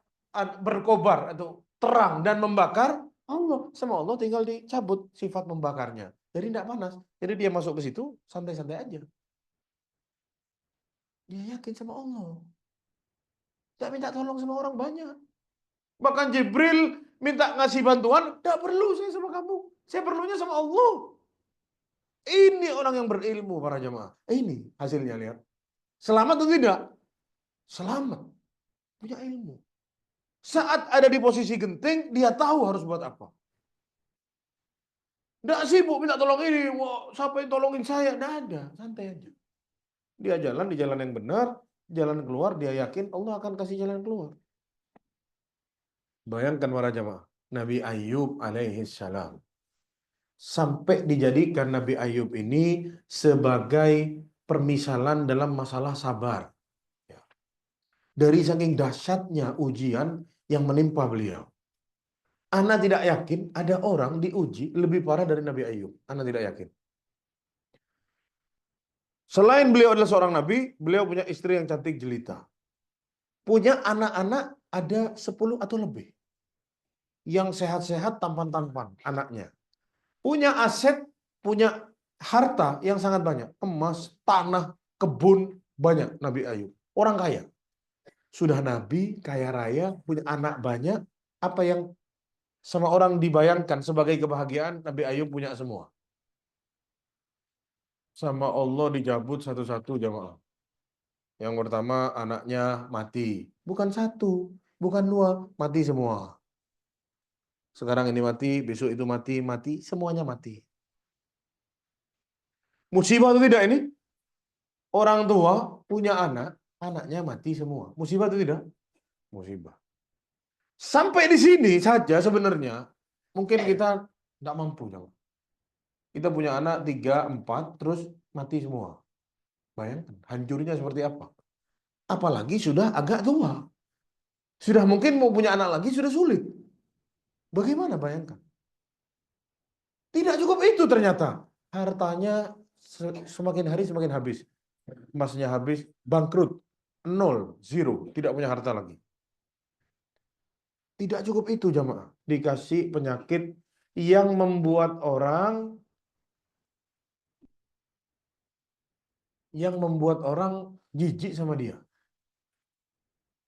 Speaker 1: berkobar atau terang dan membakar, Allah. Sama Allah tinggal dicabut sifat membakarnya. Jadi tidak panas. Jadi dia masuk ke situ, santai-santai aja. Dia yakin sama Allah. Tidak minta tolong sama orang banyak. Bahkan Jibril minta ngasih bantuan, tidak perlu saya sama kamu. Saya perlunya sama Allah. Ini orang yang berilmu para jemaah. Ini hasilnya, lihat. Selamat atau tidak? Selamat. Punya ilmu. Saat ada di posisi genting, dia tahu harus buat apa. Tidak sibuk minta tolong ini. Wah, siapa yang tolongin saya? Tidak ada. Santai aja. Dia jalan di jalan yang benar. Jalan keluar, dia yakin Allah akan kasih jalan keluar. Bayangkan para jemaah. Nabi Ayub alaihi salam. Sampai dijadikan Nabi Ayub ini sebagai permisalan dalam masalah sabar. Dari saking dahsyatnya ujian yang menimpa beliau. Ana tidak yakin ada orang diuji lebih parah dari Nabi Ayub. Ana tidak yakin. Selain beliau adalah seorang nabi, beliau punya istri yang cantik jelita. Punya anak-anak ada 10 atau lebih. Yang sehat-sehat, tampan-tampan anaknya. Punya aset, punya harta yang sangat banyak. Emas, tanah, kebun, banyak Nabi Ayub. Orang kaya. Sudah nabi, kaya raya, punya anak banyak. Apa yang sama orang dibayangkan sebagai kebahagiaan, Nabi Ayub punya semua. Sama Allah dicabut satu-satu jamaah. Yang pertama anaknya mati. Bukan satu, bukan dua, mati semua. Sekarang ini mati, besok itu mati, mati, semuanya mati. Musibah atau tidak ini? Orang tua punya anak, anaknya mati semua. Musibah atau tidak? Musibah. Sampai di sini saja sebenarnya mungkin kita tidak mampu. Kita punya anak 3, 4, terus mati semua. Bayangkan, hancurnya seperti apa. Apalagi sudah agak tua. Sudah mungkin mau punya anak lagi sudah sulit. Bagaimana bayangkan? Tidak cukup itu ternyata. Hartanya semakin hari semakin habis. Emasnya habis, bangkrut. 0, 0. Tidak punya harta lagi. Tidak cukup itu jamaah. Dikasih penyakit yang membuat orang jijik sama dia.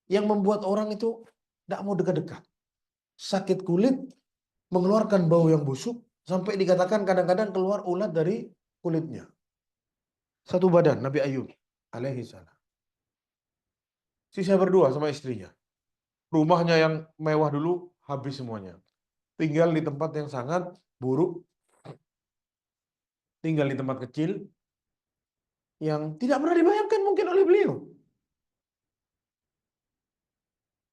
Speaker 1: Yang membuat orang itu tidak mau dekat-dekat. Sakit kulit, mengeluarkan bau yang busuk, sampai dikatakan kadang-kadang keluar ulat dari kulitnya. Satu badan Nabi Ayub alaihi salam. Sisa berdua sama istrinya. Rumahnya yang mewah dulu habis semuanya. Tinggal di tempat yang sangat buruk, tinggal di tempat kecil yang tidak pernah dibayangkan mungkin oleh beliau.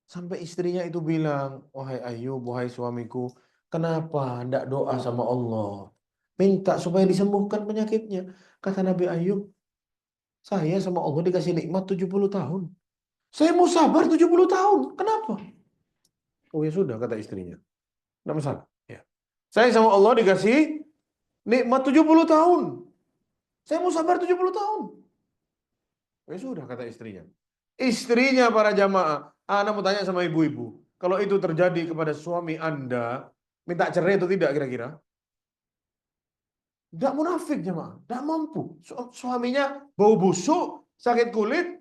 Speaker 1: Sampai istrinya itu bilang, wahai Ayub, wahai suamiku, kenapa tidak doa sama Allah? Minta supaya disembuhkan penyakitnya. Kata Nabi Ayub, saya sama Allah dikasih nikmat 70 tahun. Saya mau sabar 70 tahun. Kenapa? Oh ya sudah, kata istrinya. Tidak masalah. Ya. Saya sama Allah dikasih nikmat 70 tahun. Saya mau sabar 70 tahun. Ya sudah, kata istrinya. Istrinya para jamaah. Anda mau tanya sama ibu-ibu. Kalau itu terjadi kepada suami Anda, minta cerai atau tidak kira-kira? Tidak munafik jemaah. Tidak mampu. Suaminya bau busuk, sakit kulit,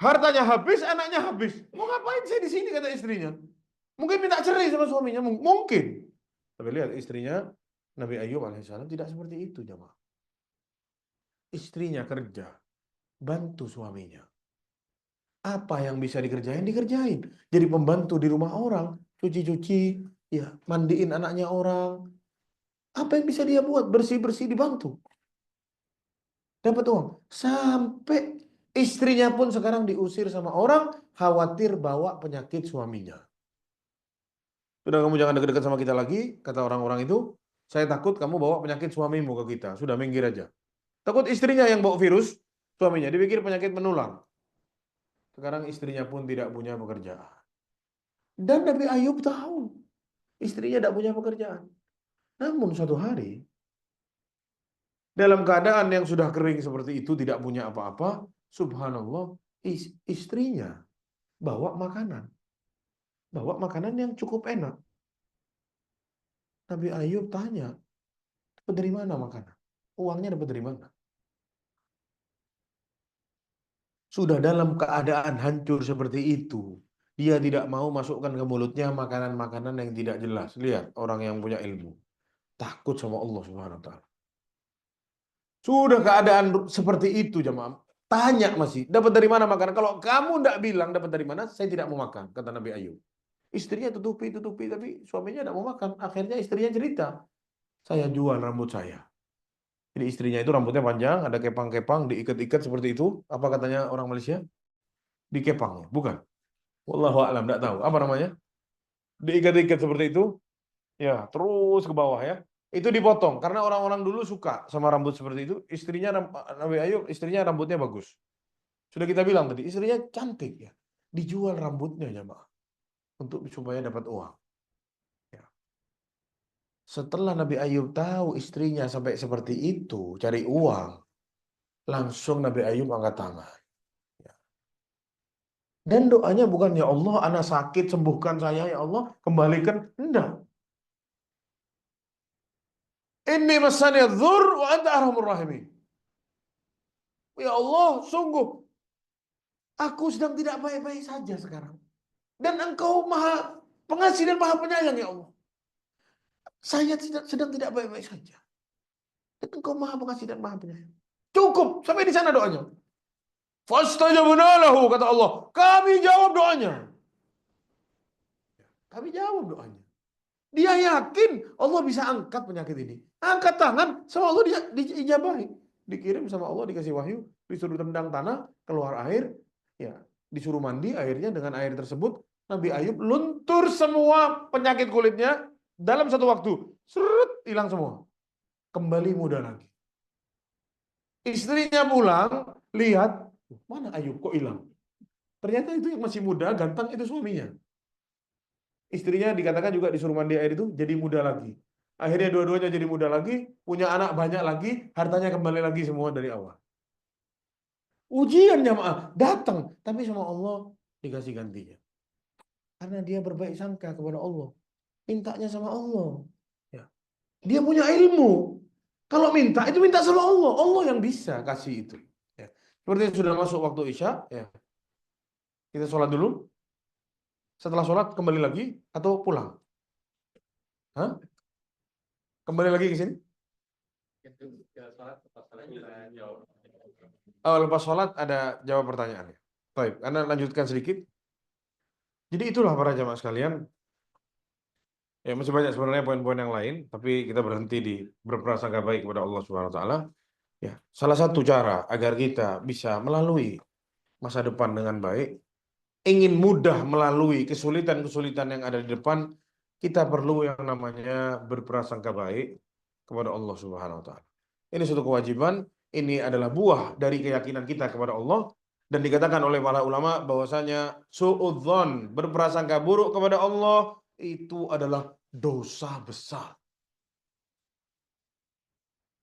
Speaker 1: hartanya habis, anaknya habis. Mau ngapain saya di sini, kata istrinya. Mungkin minta cerai sama suaminya. Mungkin. Tapi lihat istrinya, Nabi Ayub alaihissalam tidak seperti itu jemaah. Istrinya kerja, bantu suaminya. Apa yang bisa dikerjain, dikerjain. Jadi pembantu di rumah orang, cuci-cuci, ya, mandiin anaknya orang. Apa yang bisa dia buat? Bersih-bersih dibantu. Dapat uang. Sampai istrinya pun sekarang diusir sama orang, khawatir bawa penyakit suaminya. Sudah, kamu jangan dekat-dekat sama kita lagi, kata orang-orang itu. Saya takut kamu bawa penyakit suamimu ke kita. Sudah, minggir aja. Takut istrinya yang bawa virus, suaminya dipikir penyakit menular. Sekarang istrinya pun tidak punya pekerjaan. Dan Nabi Ayub tahu istrinya tidak punya pekerjaan. Namun suatu hari, dalam keadaan yang sudah kering seperti itu, tidak punya apa-apa, subhanallah, istrinya bawa makanan. Bawa makanan yang cukup enak. Nabi Ayub tanya, dapat dari mana makanan? Uangnya dapat dari mana? Sudah dalam keadaan hancur seperti itu, dia tidak mau masukkan ke mulutnya makanan-makanan yang tidak jelas. Lihat orang yang punya ilmu. Takut sama Allah Subhanahu wa taala. Sudah keadaan seperti itu jemaah. Tanya masih, dapat dari mana makanan? Kalau kamu tidak bilang dapat dari mana, saya tidak mau makan, kata Nabi Ayub. Istrinya tutupi, tapi suaminya tidak mau makan. Akhirnya istrinya cerita, saya jual rambut saya. Jadi istrinya itu rambutnya panjang, ada kepang-kepang, diikat-ikat seperti itu. Apa katanya orang Malaysia? Dikepang, bukan? Wallahu a'lam, tidak tahu. Apa namanya? Diikat-ikat seperti itu. Ya, terus ke bawah ya. Itu dipotong karena orang-orang dulu suka sama rambut seperti itu. Istrinya Nabi Ayub, istrinya rambutnya bagus. Sudah kita bilang tadi, istrinya cantik ya. Dijual rambutnya ya, Mbak, untuk supaya dapat uang. Ya. Setelah Nabi Ayub tahu istrinya sampai seperti itu, cari uang, langsung Nabi Ayub angkat tangan. Ya. Dan doanya bukan, ya Allah, anak sakit, sembuhkan saya, ya Allah, kembalikan. Enggak. Inni masani dzur wa anta arhamur rahimin. Ya Allah, sungguh aku sedang tidak baik-baik saja sekarang. Dan Engkau Maha Pengasih dan Maha Penyayang, ya Allah. Saya sedang tidak baik-baik saja. Dan Engkau Maha Pengasih dan Maha Penyayang. Cukup, sampai di sana doanya. Fastajabna lahu, kata Allah. Kami jawab doanya. Kami jawab doanya. Dia yakin Allah bisa angkat penyakit ini. Angkat tangan, sama Allah diijabahi. Dikirim sama Allah, dikasih wahyu, disuruh tendang tanah, keluar air, ya, disuruh mandi, akhirnya dengan air tersebut Nabi Ayub luntur semua penyakit kulitnya dalam satu waktu. Serut, hilang semua. Kembali muda lagi. Istrinya pulang, lihat, mana Ayub kok hilang? Ternyata itu yang masih muda, ganteng itu suaminya. Istrinya dikatakan juga disuruh mandi air itu jadi muda lagi. Akhirnya dua-duanya jadi muda lagi, punya anak banyak lagi, hartanya kembali lagi semua dari awal. Ujian jamaah datang, tapi sama Allah dikasih gantinya. Karena dia berbaik sangka kepada Allah. Mintanya sama Allah. Ya. Dia punya ilmu. Kalau minta, itu minta sama Allah. Allah yang bisa kasih itu. Ya. Seperti sudah masuk waktu Isya, ya. Kita sholat dulu. Setelah sholat kembali lagi atau pulang? Hah? Kembali lagi ke sini. Oh, lepas sholat ada jawab pertanyaannya. Baik, Anda lanjutkan sedikit. Jadi itulah para jamaah sekalian. Ya, masih banyak sebenarnya poin-poin yang lain, tapi kita berhenti di berprasangka baik kepada Allah Subhanahu wa taala. Ya, salah satu cara agar kita bisa melalui masa depan dengan baik, ingin mudah melalui kesulitan-kesulitan yang ada di depan, kita perlu yang namanya berprasangka baik kepada Allah Subhanahu wa taala. Ini suatu kewajiban, ini adalah buah dari keyakinan kita kepada Allah dan dikatakan oleh para ulama bahwasanya suudzon, berprasangka buruk kepada Allah itu adalah dosa besar.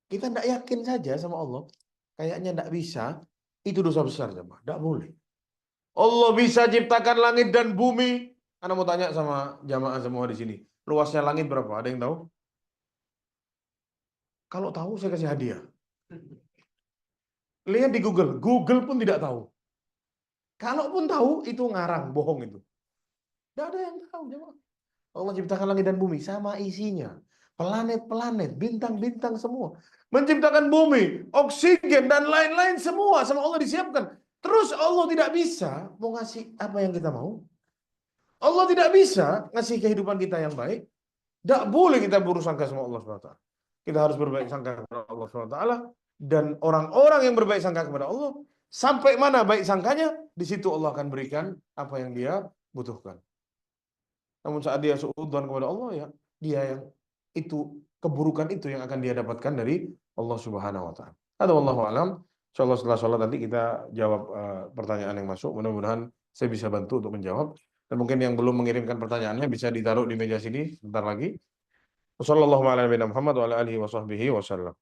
Speaker 1: Kita tidak yakin saja sama Allah, kayaknya tidak bisa, itu dosa besar, jemaah. Tidak boleh. Allah bisa ciptakan langit dan bumi. Anda mau tanya sama jamaah semua di sini, luasnya langit berapa? Ada yang tahu? Kalau tahu saya kasih hadiah. Lihat di Google, Google pun tidak tahu. Kalaupun tahu itu ngarang, bohong itu. Tidak ada yang tahu, jemaah. Allah ciptakan langit dan bumi sama isinya. Planet-planet, bintang-bintang semua. Menciptakan bumi, oksigen dan lain-lain semua sama Allah disiapkan. Terus Allah tidak bisa mau ngasih apa yang kita mau. Allah tidak bisa ngasih kehidupan kita yang baik. Tidak boleh kita buruk sangka sama Allah SWT. Kita harus berbaik sangka kepada Allah SWT. Dan orang-orang yang berbaik sangka kepada Allah, sampai mana baik sangkanya, di situ Allah akan berikan apa yang dia butuhkan. Namun saat dia suudzon kepada Allah, ya dia yang itu, keburukan itu yang akan dia dapatkan dari Allah Subhanahu wa taala. Ada wallahu alam. Insyaallah setelah sholat nanti kita jawab pertanyaan yang masuk. Mudah-mudahan saya bisa bantu untuk menjawab. Dan mungkin yang belum mengirimkan pertanyaannya bisa ditaruh di meja sini sebentar lagi. Wassalamualaikum warahmatullahi wabarakatuh.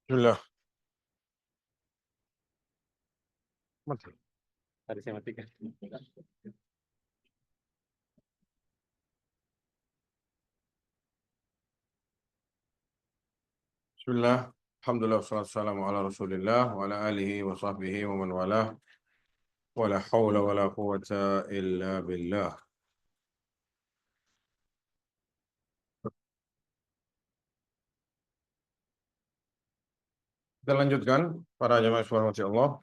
Speaker 1: Bismillah. Mati.
Speaker 2: Harusnya matikan.
Speaker 1: Bismillah. Alhamdulillah wassalatu wassalamu ala Rasulillah wa ala alihi wa sahbihi wa man walah. Wala haula wala quwata illa billah. Kita lanjutkan para jemaah sekalian Allah.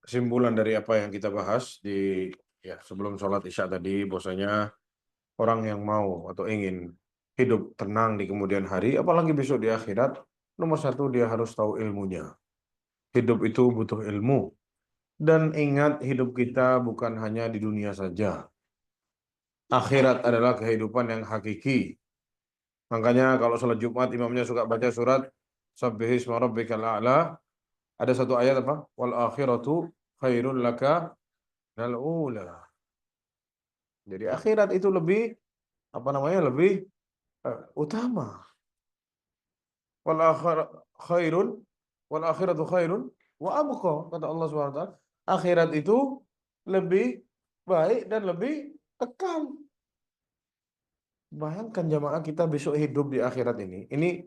Speaker 1: Kesimpulan dari apa yang kita bahas di sebelum sholat Isya tadi, bahwasanya orang yang mau atau ingin hidup tenang di kemudian hari, apalagi besok di akhirat, nomor satu dia harus tahu ilmunya. Hidup itu butuh ilmu. Dan ingat, hidup kita bukan hanya di dunia saja. Akhirat adalah kehidupan yang hakiki. Makanya kalau sholat Jumat imamnya suka baca surat Sabbihisma rabbikal a'la. Ada satu ayat apa? Wal akhiratu khairun laka minal ula. Jadi akhirat itu lebih lebih utama. Wal akhir khairun wal akhiratu khairun wa abqa, kata Allah Subhanahu wa taala. Akhirat itu lebih baik dan lebih kekal. Bayangkan jamaah, kita besok hidup di akhirat ini. Ini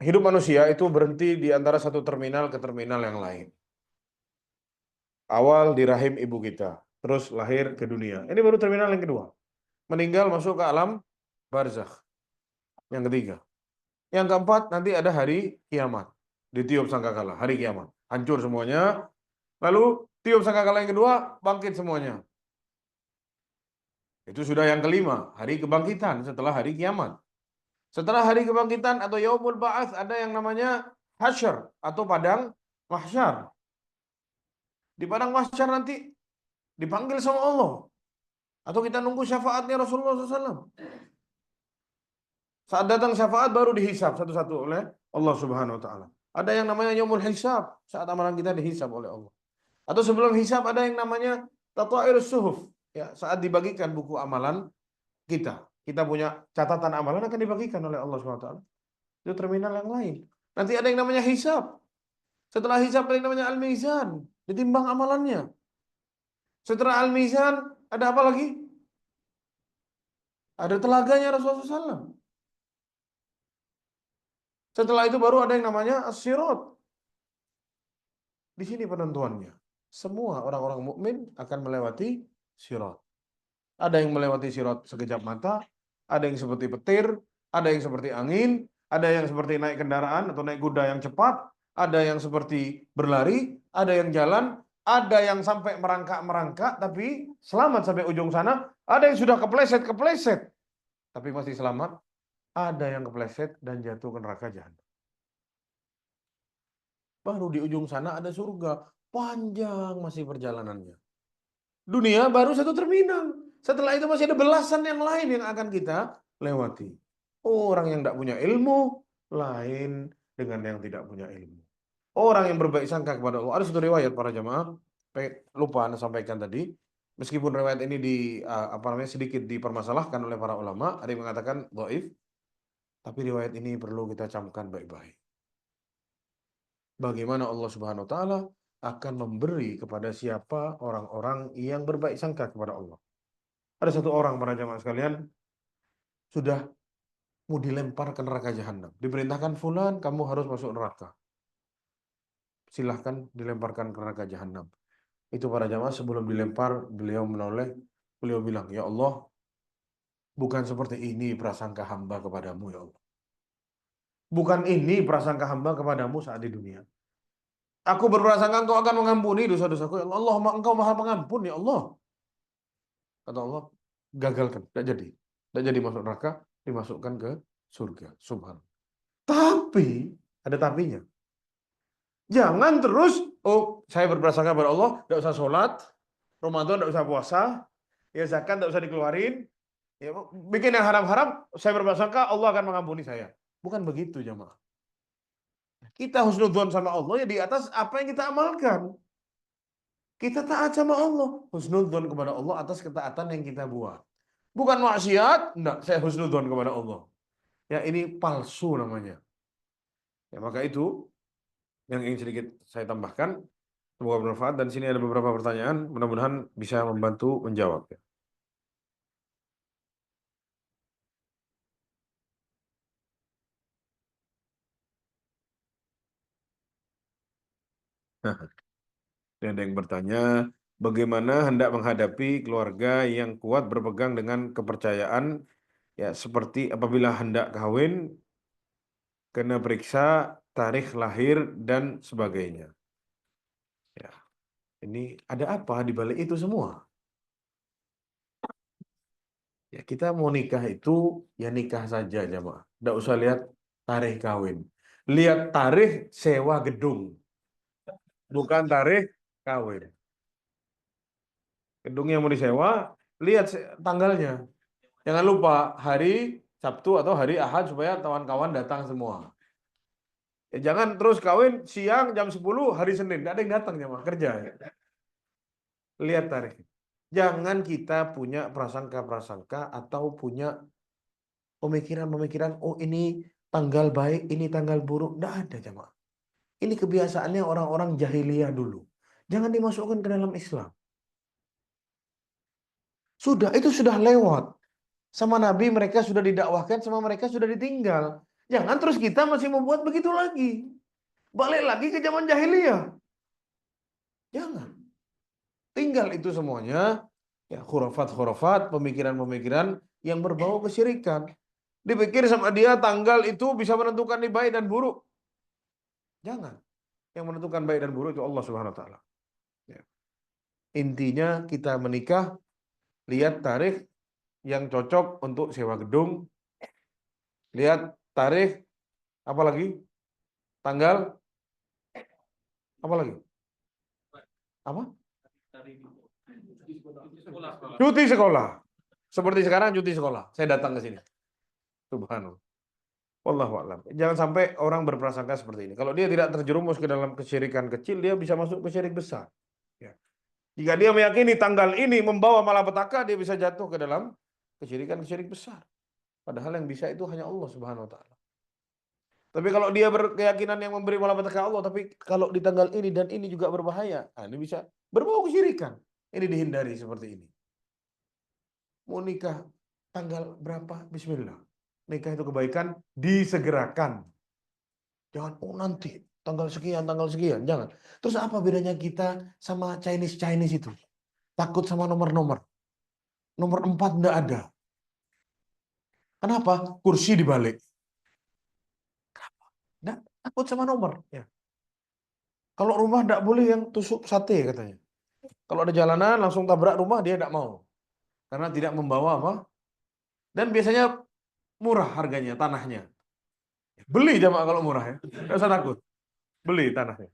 Speaker 1: hidup manusia itu berhenti di antara satu terminal ke terminal yang lain. Awal di rahim ibu kita, terus lahir ke dunia. Ini baru terminal yang kedua. Meninggal masuk ke alam barzakh. Yang ketiga. Yang keempat, nanti ada hari kiamat. Ditiup sangkakala, hari kiamat. Hancur semuanya. Lalu tiup sangkakala yang kedua, bangkit semuanya. Itu sudah yang kelima, hari kebangkitan setelah hari kiamat. Setelah hari kebangkitan atau yaumul ba'ats, ada yang namanya hasyr atau padang mahsyar. Di padang mahsyar nanti dipanggil sama Allah. Atau kita nunggu syafaatnya Rasulullah SAW. Saat datang syafaat baru dihisab satu-satu oleh Allah Subhanahu wa taala. Ada yang namanya yaumul hisab, saat amalan kita dihisab oleh Allah. Atau sebelum hisab ada yang namanya tatairus suhuf, ya, saat dibagikan buku amalan kita. Kita punya catatan amalan akan dibagikan oleh Allah Subhanahu wa taala. Itu terminal yang lain. Nanti ada yang namanya hisab. Setelah hisab ada yang namanya al-mizan, ditimbang amalannya. Setelah al-mizan ada apa lagi? Ada telaganya Rasulullah SAW. Setelah itu baru ada yang namanya as-sirat. Di sini penentuannya. Semua orang-orang mukmin akan melewati sirat. Ada yang melewati sirat sekejap mata, ada yang seperti petir, ada yang seperti angin, ada yang seperti naik kendaraan atau naik kuda yang cepat, ada yang seperti berlari, ada yang jalan, ada yang sampai merangkak-merangkak tapi selamat sampai ujung sana, ada yang sudah kepleset-kepleset tapi masih selamat, ada yang kepleset dan jatuh ke neraka jahanam. Baru di ujung sana ada surga. Panjang masih perjalanannya. Dunia baru satu terminal. Setelah itu masih ada belasan yang lain yang akan kita lewati. Orang yang tidak punya ilmu lain dengan yang tidak punya ilmu. Orang yang berbaik sangka kepada Allah. Ada satu riwayat para jamaah, lupa Anda sampaikan tadi. Meskipun riwayat ini sedikit dipermasalahkan oleh para ulama, ada yang mengatakan dhaif, tapi riwayat ini perlu kita camkan baik-baik. Bagaimana Allah Subhanahu wa taala akan memberi kepada siapa orang-orang yang berbaik sangka kepada Allah. Ada satu orang para jamaah sekalian sudah mau dilempar ke neraka jahanam. Diperintahkan, fulan kamu harus masuk neraka. Silahkan dilemparkan ke neraka jahanam. Itu para jamaah sebelum dilempar beliau menoleh, beliau bilang, ya Allah, bukan seperti ini prasangka hamba kepadamu ya Allah. Bukan ini prasangka hamba kepadamu saat di dunia. Aku berprasangka engkau akan mengampuni dosa-dosaku. Ya Allah, engkau maha pengampun ya Allah. Kata Allah, gagalkan, tidak jadi. Tidak jadi masuk neraka, dimasukkan ke surga. Subhanallah. Tapi, ada tapinya. Jangan terus, saya berprasangka kepada Allah, tidak usah sholat, Ramadan tidak usah puasa, ya zakat tidak usah dikeluarin, ya, bikin yang haram-haram, saya berprasangka Allah akan mengampuni saya. Bukan begitu jamaah. Kita husnudzon sama Allah ya di atas apa yang kita amalkan. Kita taat sama Allah, husnudzon kepada Allah atas ketaatan yang kita buat. Bukan maksiat, enggak, saya husnudzon kepada Allah. Ya ini palsu namanya. Ya maka itu yang ingin sedikit saya tambahkan. Semoga bermanfaat dan sini ada beberapa pertanyaan. Mudah-mudahan bisa membantu menjawab. Ya. Ini ada yang bertanya, bagaimana hendak menghadapi keluarga yang kuat berpegang dengan kepercayaan, ya seperti apabila hendak kawin, kena periksa tarikh lahir dan sebagainya. Ya, ini ada apa di balik itu semua? Ya kita mau nikah itu ya nikah saja jamaah. Nggak usah lihat tarikh kawin. Lihat tarikh sewa gedung, bukan tarikh kawin. Gedung yang mau disewa, lihat tanggalnya. Jangan lupa hari Sabtu atau hari Ahad supaya kawan-kawan datang semua. Ya, jangan terus kawin siang jam 10 hari Senin. Nggak ada yang datang jamaah kerja. Ya. Lihat tarikh. Jangan kita punya prasangka-prasangka atau punya pemikiran-pemikiran, oh ini tanggal baik, ini tanggal buruk. Nggak ada jamaah. Ini kebiasaannya orang-orang jahiliyah dulu. Jangan dimasukkan ke dalam Islam. Sudah, itu sudah lewat. Sama Nabi mereka sudah didakwahkan, sama mereka sudah ditinggal. Jangan terus kita masih membuat begitu lagi. Balik lagi ke zaman jahiliyah. Jangan. Tinggal itu semuanya. Ya, khurafat-khurafat, pemikiran-pemikiran yang berbau kesyirikan. Dipikir sama dia tanggal itu bisa menentukan ini baik dan buruk. Jangan. Yang menentukan baik dan buruk itu Allah Subhanahu wa taala. Ya. Intinya kita menikah, lihat tarikh yang cocok untuk sewa gedung, lihat tarikh apa lagi? Tanggal apa lagi? Apa? Cuti sekolah. Seperti sekarang cuti sekolah. Saya datang ke sini. Subhanallah. Wallahu a'lam. Jangan sampai orang berprasangka seperti ini. Kalau dia tidak terjerumus ke dalam kesyirikan kecil, dia bisa masuk ke syirik besar. Ya. Jika dia meyakini tanggal ini membawa malapetaka, dia bisa jatuh ke dalam kesyirikan besar. Padahal yang bisa itu hanya Allah Subhanahu wa taala. Tapi kalau dia berkeyakinan yang memberi malapetaka Allah, tapi kalau di tanggal ini dan ini juga berbahaya, nah ini bisa berbau kesyirikan. Ini dihindari seperti ini. Mau nikah tanggal berapa? Bismillah. Nikah itu kebaikan, disegerakan. Jangan, oh nanti tanggal sekian. Jangan. Terus apa bedanya kita sama Chinese itu? Takut sama nomor-nomor. Nomor 4 enggak ada. Kenapa? Kursi dibalik. Enggak, takut sama nomor. Ya. Kalau rumah enggak boleh yang tusuk sate katanya. Kalau ada jalanan langsung tabrak rumah dia enggak mau. Karena tidak membawa apa? Dan biasanya murah harganya tanahnya. Beli jamaah kalau murah ya. Enggak usah takut. Beli tanahnya.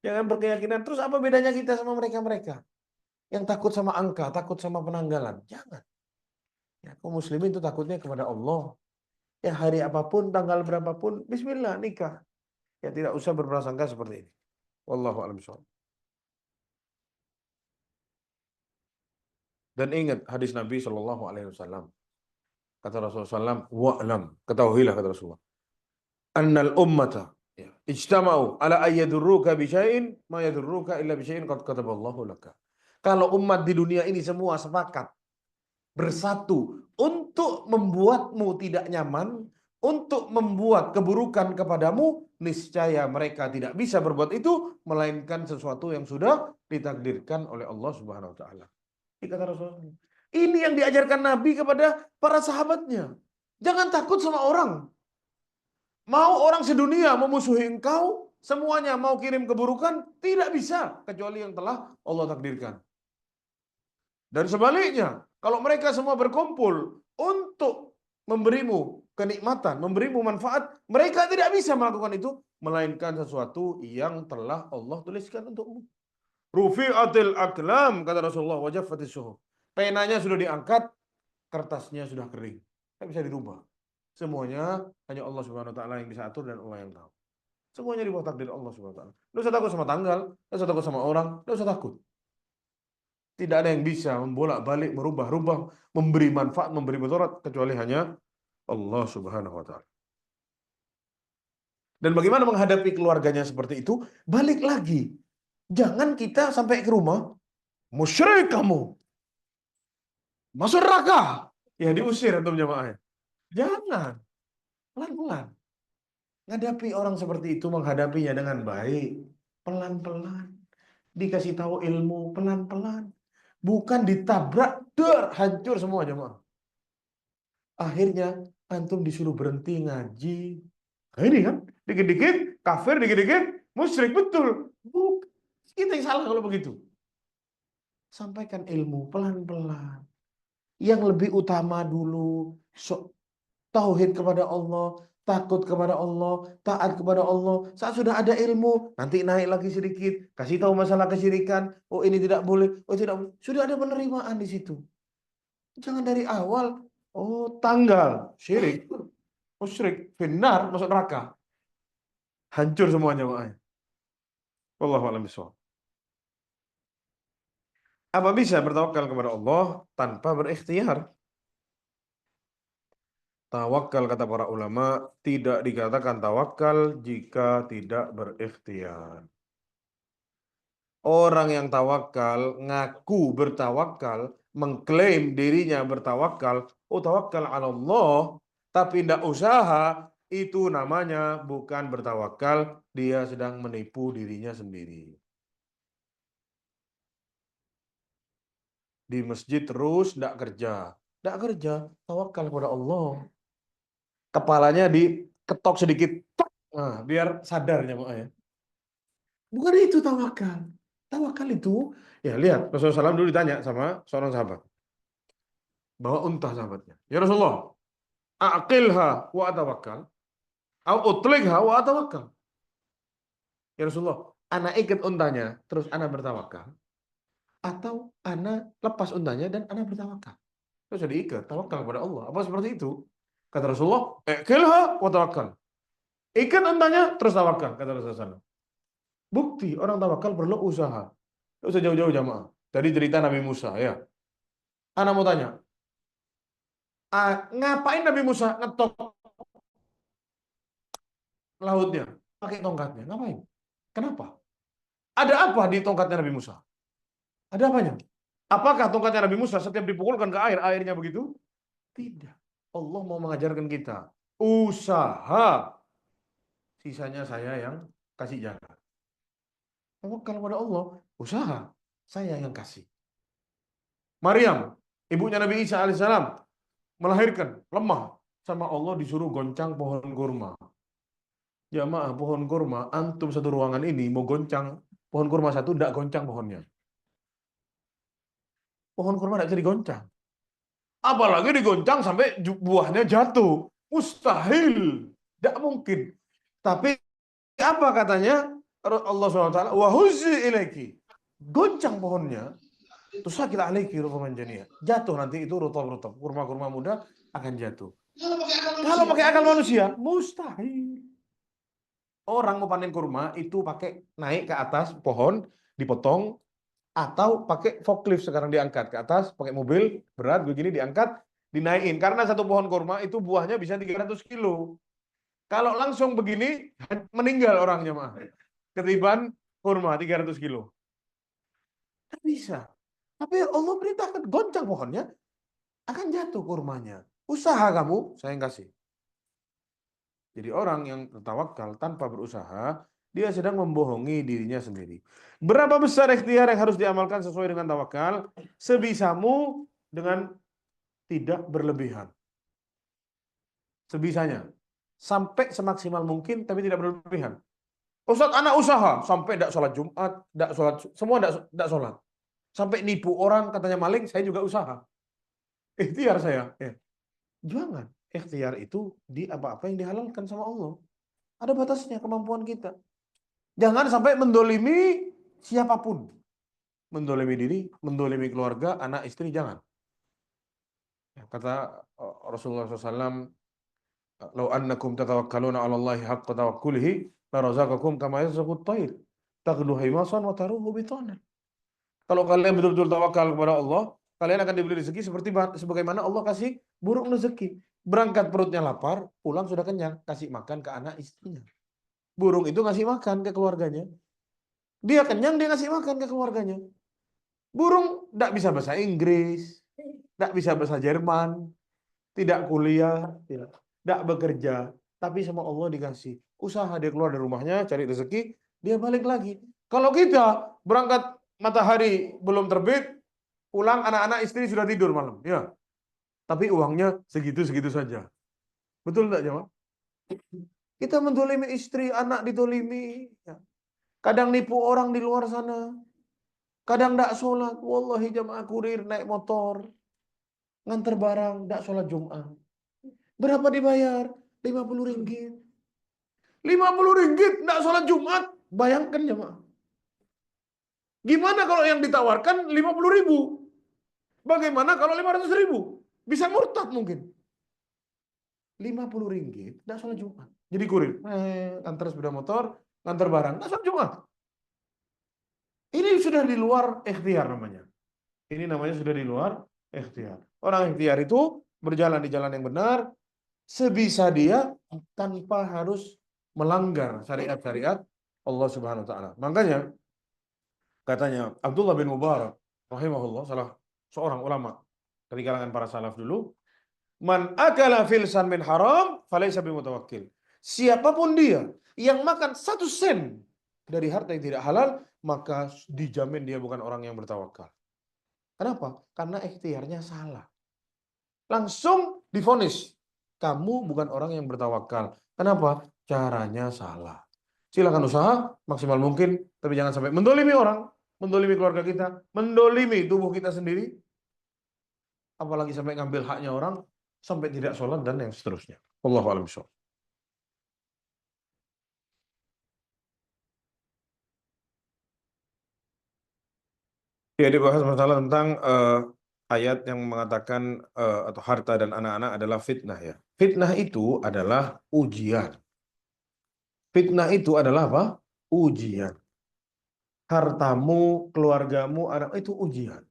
Speaker 1: Jangan berkeyakinan. Terus apa bedanya kita sama mereka-mereka? Yang takut sama angka, takut sama penanggalan. Jangan. Ya, kaum muslimin itu takutnya kepada Allah. Ya hari apapun, tanggal berapapun, bismillah nikah. Ya tidak usah berprasangka seperti ini. Wallahu a'lam bishawab. Dan ingat hadis Nabi Shallallahu Alaihi Wasallam. Kata Rasulullah SAW, wa'lam, ketahuilah kata Rasulullah. Annal ummata ya, ijtama'u ala ayyadurruka bisyai'in ma yadurruka illa bisyai'in qad kataballahu laka. Kalau umat di dunia ini semua sepakat bersatu untuk membuatmu tidak nyaman, untuk membuat keburukan kepadamu, niscaya mereka tidak bisa berbuat itu melainkan sesuatu yang sudah ditakdirkan oleh Allah Subhanahu wa taala. Ini kata Rasulullah. Ini yang diajarkan Nabi kepada para sahabatnya. Jangan takut sama orang. Mau orang sedunia memusuhi engkau, semuanya mau kirim keburukan, tidak bisa kecuali yang telah Allah takdirkan. Dan sebaliknya, kalau mereka semua berkumpul untuk memberimu kenikmatan, memberimu manfaat, mereka tidak bisa melakukan itu melainkan sesuatu yang telah Allah tuliskan untukmu. Rufi'atil aqlam kata Rasulullah, wajaffatis suhuf. Penanya sudah diangkat, kertasnya sudah kering. Tidak bisa dirubah. Semuanya hanya Allah Subhanahu wa taala yang bisa atur dan Allah yang tahu. Semuanya di bawah takdir Allah Subhanahu wa taala. Tidak usah takut sama tanggal, tidak usah takut sama orang, tidak usah takut. Tidak ada yang bisa membolak-balik, merubah-rubah, memberi manfaat, memberi mudarat kecuali hanya Allah Subhanahu wa taala. Dan bagaimana menghadapi keluarganya seperti itu? Balik lagi. Jangan kita sampai ke rumah, musyrik kamu, masuk neraka. Ya diusir antum jamaah. Jangan. Pelan-pelan. Ngadapi orang seperti itu, menghadapinya dengan baik. Pelan-pelan. Dikasih tahu ilmu, pelan-pelan. Bukan ditabrak, hancur semua jemaah. Akhirnya antum disuruh berhenti ngaji. Nah, ini kan, dikit-dikit kafir, dikit-dikit musyrik, betul. Bukan. Kita yang salah kalau begitu. Sampaikan ilmu pelan-pelan. Yang lebih utama dulu, tauhid kepada Allah, takut kepada Allah, taat kepada Allah. Saat sudah ada ilmu, nanti naik lagi sedikit, kasih tahu masalah kesyirikan. Oh ini tidak boleh, oh tidak boleh. Sudah ada penerimaan di situ. Jangan dari awal, oh tanggal syirik, musyrik, benar masuk neraka, hancur semuanya makanya. Wallahu a'lam bishawab. Apa bisa bertawakal kepada Allah tanpa berikhtiar? Tawakal kata para ulama tidak dikatakan tawakal jika tidak berikhtiar. Orang yang tawakal ngaku bertawakal, mengklaim dirinya bertawakal, oh tawakal ala Allah, tapi tidak usaha, itu namanya bukan bertawakal, dia sedang menipu dirinya sendiri. Di masjid terus tidak kerja, tawakal kepada Allah. Kepalanya diketok sedikit, nah, biar sadarnya makanya. Bukan itu tawakal. Tawakal itu, ya lihat Rasulullah SAW dulu ditanya sama seorang sahabat, bawa unta sahabatnya. Ya Rasulullah, aqilha wa atawakkal, au utlikha wa atawakkal. Ya Rasulullah, anak ikat untanya, terus anak bertawakal, atau anak lepas untanya dan anak bertawakal. Terus jadi ikat, tawakal kepada Allah. Apa seperti itu? Kata Rasulullah, aqilha wa tawakkal. Ikat untanya, terus tawakal, kata Rasulullah SAW. Bukti orang tawakal perlu usaha. Tidak usah jauh-jauh jamaah. Dari cerita Nabi Musa ya. Anak mau tanya, ngapain Nabi Musa ngetok lautnya pakai tongkatnya? Ngapain? Kenapa? Ada apa di tongkatnya Nabi Musa? Ada apanya? Apakah tongkatnya Nabi Musa setiap dipukulkan ke air, airnya begitu? Tidak. Allah mau mengajarkan kita usaha. Sisanya saya yang kasih jaga. Tawakal kepada Allah, usaha saya yang kasih. Maryam, ibunya Nabi Isa alaihissalam, melahirkan lemah, sama Allah disuruh goncang pohon kurma. Jamaah pohon kurma, antum satu ruangan ini mau goncang pohon kurma satu, tidak goncang pohonnya. Pohon kurma tidak bisa digoncang. Apalagi digoncang sampai buahnya jatuh. Mustahil. Tidak mungkin. Tapi apa katanya Allah SWT? Wahuzi ilaiki. Goncang pohonnya. Tusakil alaiki rufaman janiyah. Jatuh nanti itu rutop-rutop. Kurma-kurma muda akan jatuh. Kalau pakai akal manusia, mustahil. Orang mau panen kurma itu pakai naik ke atas pohon, dipotong, atau pakai forklift sekarang diangkat ke atas, pakai mobil berat begini diangkat, dinaikin. Karena satu pohon kurma itu buahnya bisa 300 kilo. Kalau langsung begini, meninggal orangnya mah. Ketiban kurma 300 kilo. Tak bisa. Tapi Allah perintahkan goncang pohonnya, akan jatuh kurmanya. Usaha kamu, saya yang kasih. Jadi orang yang bertawakal tanpa berusaha, dia sedang membohongi dirinya sendiri. Berapa besar ikhtiar yang harus diamalkan sesuai dengan tawakal? Sebisamu dengan tidak berlebihan. Sebisanya. Sampai semaksimal mungkin, tapi tidak berlebihan. Ustaz, anak usaha. Sampai tidak sholat Jumat, tidak sholat, semua tidak sholat. Sampai nipu orang, katanya maling, saya juga usaha. Ikhtiar saya. Ya. Jangan. Ikhtiar itu di apa-apa yang dihalalkan sama Allah. Ada batasnya kemampuan kita. Jangan sampai mendolimi siapapun. Mendolimi diri, mendolimi keluarga, anak, istri, jangan. Kata Rasulullah SAW, "Lau annakum tatawakkaluna 'ala Allahi haqqa tawakkulihi, la razaqakum kama yarzuqut tayr, taghdu himasan wa taruhu bitanan." Kalau kalian betul-betul tawakal kepada Allah, kalian akan diberi rezeki seperti sebagaimana Allah kasih burung rezeki. Berangkat perutnya lapar, pulang sudah kenyang, kasih makan ke anak istrinya. Burung itu ngasih makan ke keluarganya. Dia kenyang, dia ngasih makan ke keluarganya. Burung tidak bisa bahasa Inggris, tidak bisa bahasa Jerman, tidak kuliah, tidak bekerja, tapi sama Allah dikasih. Usaha dia keluar dari rumahnya, cari rezeki, dia balik lagi. Kalau kita berangkat matahari belum terbit, pulang anak-anak istri sudah tidur malam, ya. Tapi uangnya segitu-segitu saja. Betul tidak, jemaah? Kita mendolimi istri, anak ditolimi. Ya. Kadang nipu orang di luar sana. Kadang tidak sholat. Wallahi jamaah kurir naik motor. Nganter barang, tidak sholat Jumat. Berapa dibayar? 50 ringgit. 50 ringgit, tidak sholat Jumat. Bayangkan jemaah. Gimana kalau yang ditawarkan 50 ribu? Bagaimana kalau 500 ribu? Bisa murtad mungkin. 50 ringgit, tidak sholat Jumat. Jadi kurir, antar sepeda motor, antar barang, tidak sholat Jumat. Ini sudah di luar ikhtiar namanya. Ini namanya sudah di luar ikhtiar. Orang ikhtiar itu berjalan di jalan yang benar, sebisa dia tanpa harus melanggar syariat-syariat Allah Subhanahu wa taala. Makanya katanya Abdullah bin Mubarak rahimahullah, salah seorang ulama dari kalangan para salaf dulu, man akala filsan min haram falaysa bimutawakkil. Siapapun dia yang makan 1 sen dari harta yang tidak halal, maka dijamin dia bukan orang yang bertawakal. Kenapa? Karena ikhtiarnya salah. Langsung divonis, kamu bukan orang yang bertawakal. Kenapa? Caranya salah. Silakan usaha maksimal mungkin, tapi jangan sampai mendolimi orang, mendolimi keluarga kita, mendolimi tubuh kita sendiri, apalagi sampai ngambil haknya orang, sampai tidak sholat dan yang seterusnya. Wallahu a'lam bishawab. Ya, dibahas masalah tentang ayat yang mengatakan atau harta dan anak-anak adalah fitnah ya. Fitnah itu adalah ujian. Fitnah itu adalah apa? Ujian. Hartamu, keluargamu, anak itu ujian.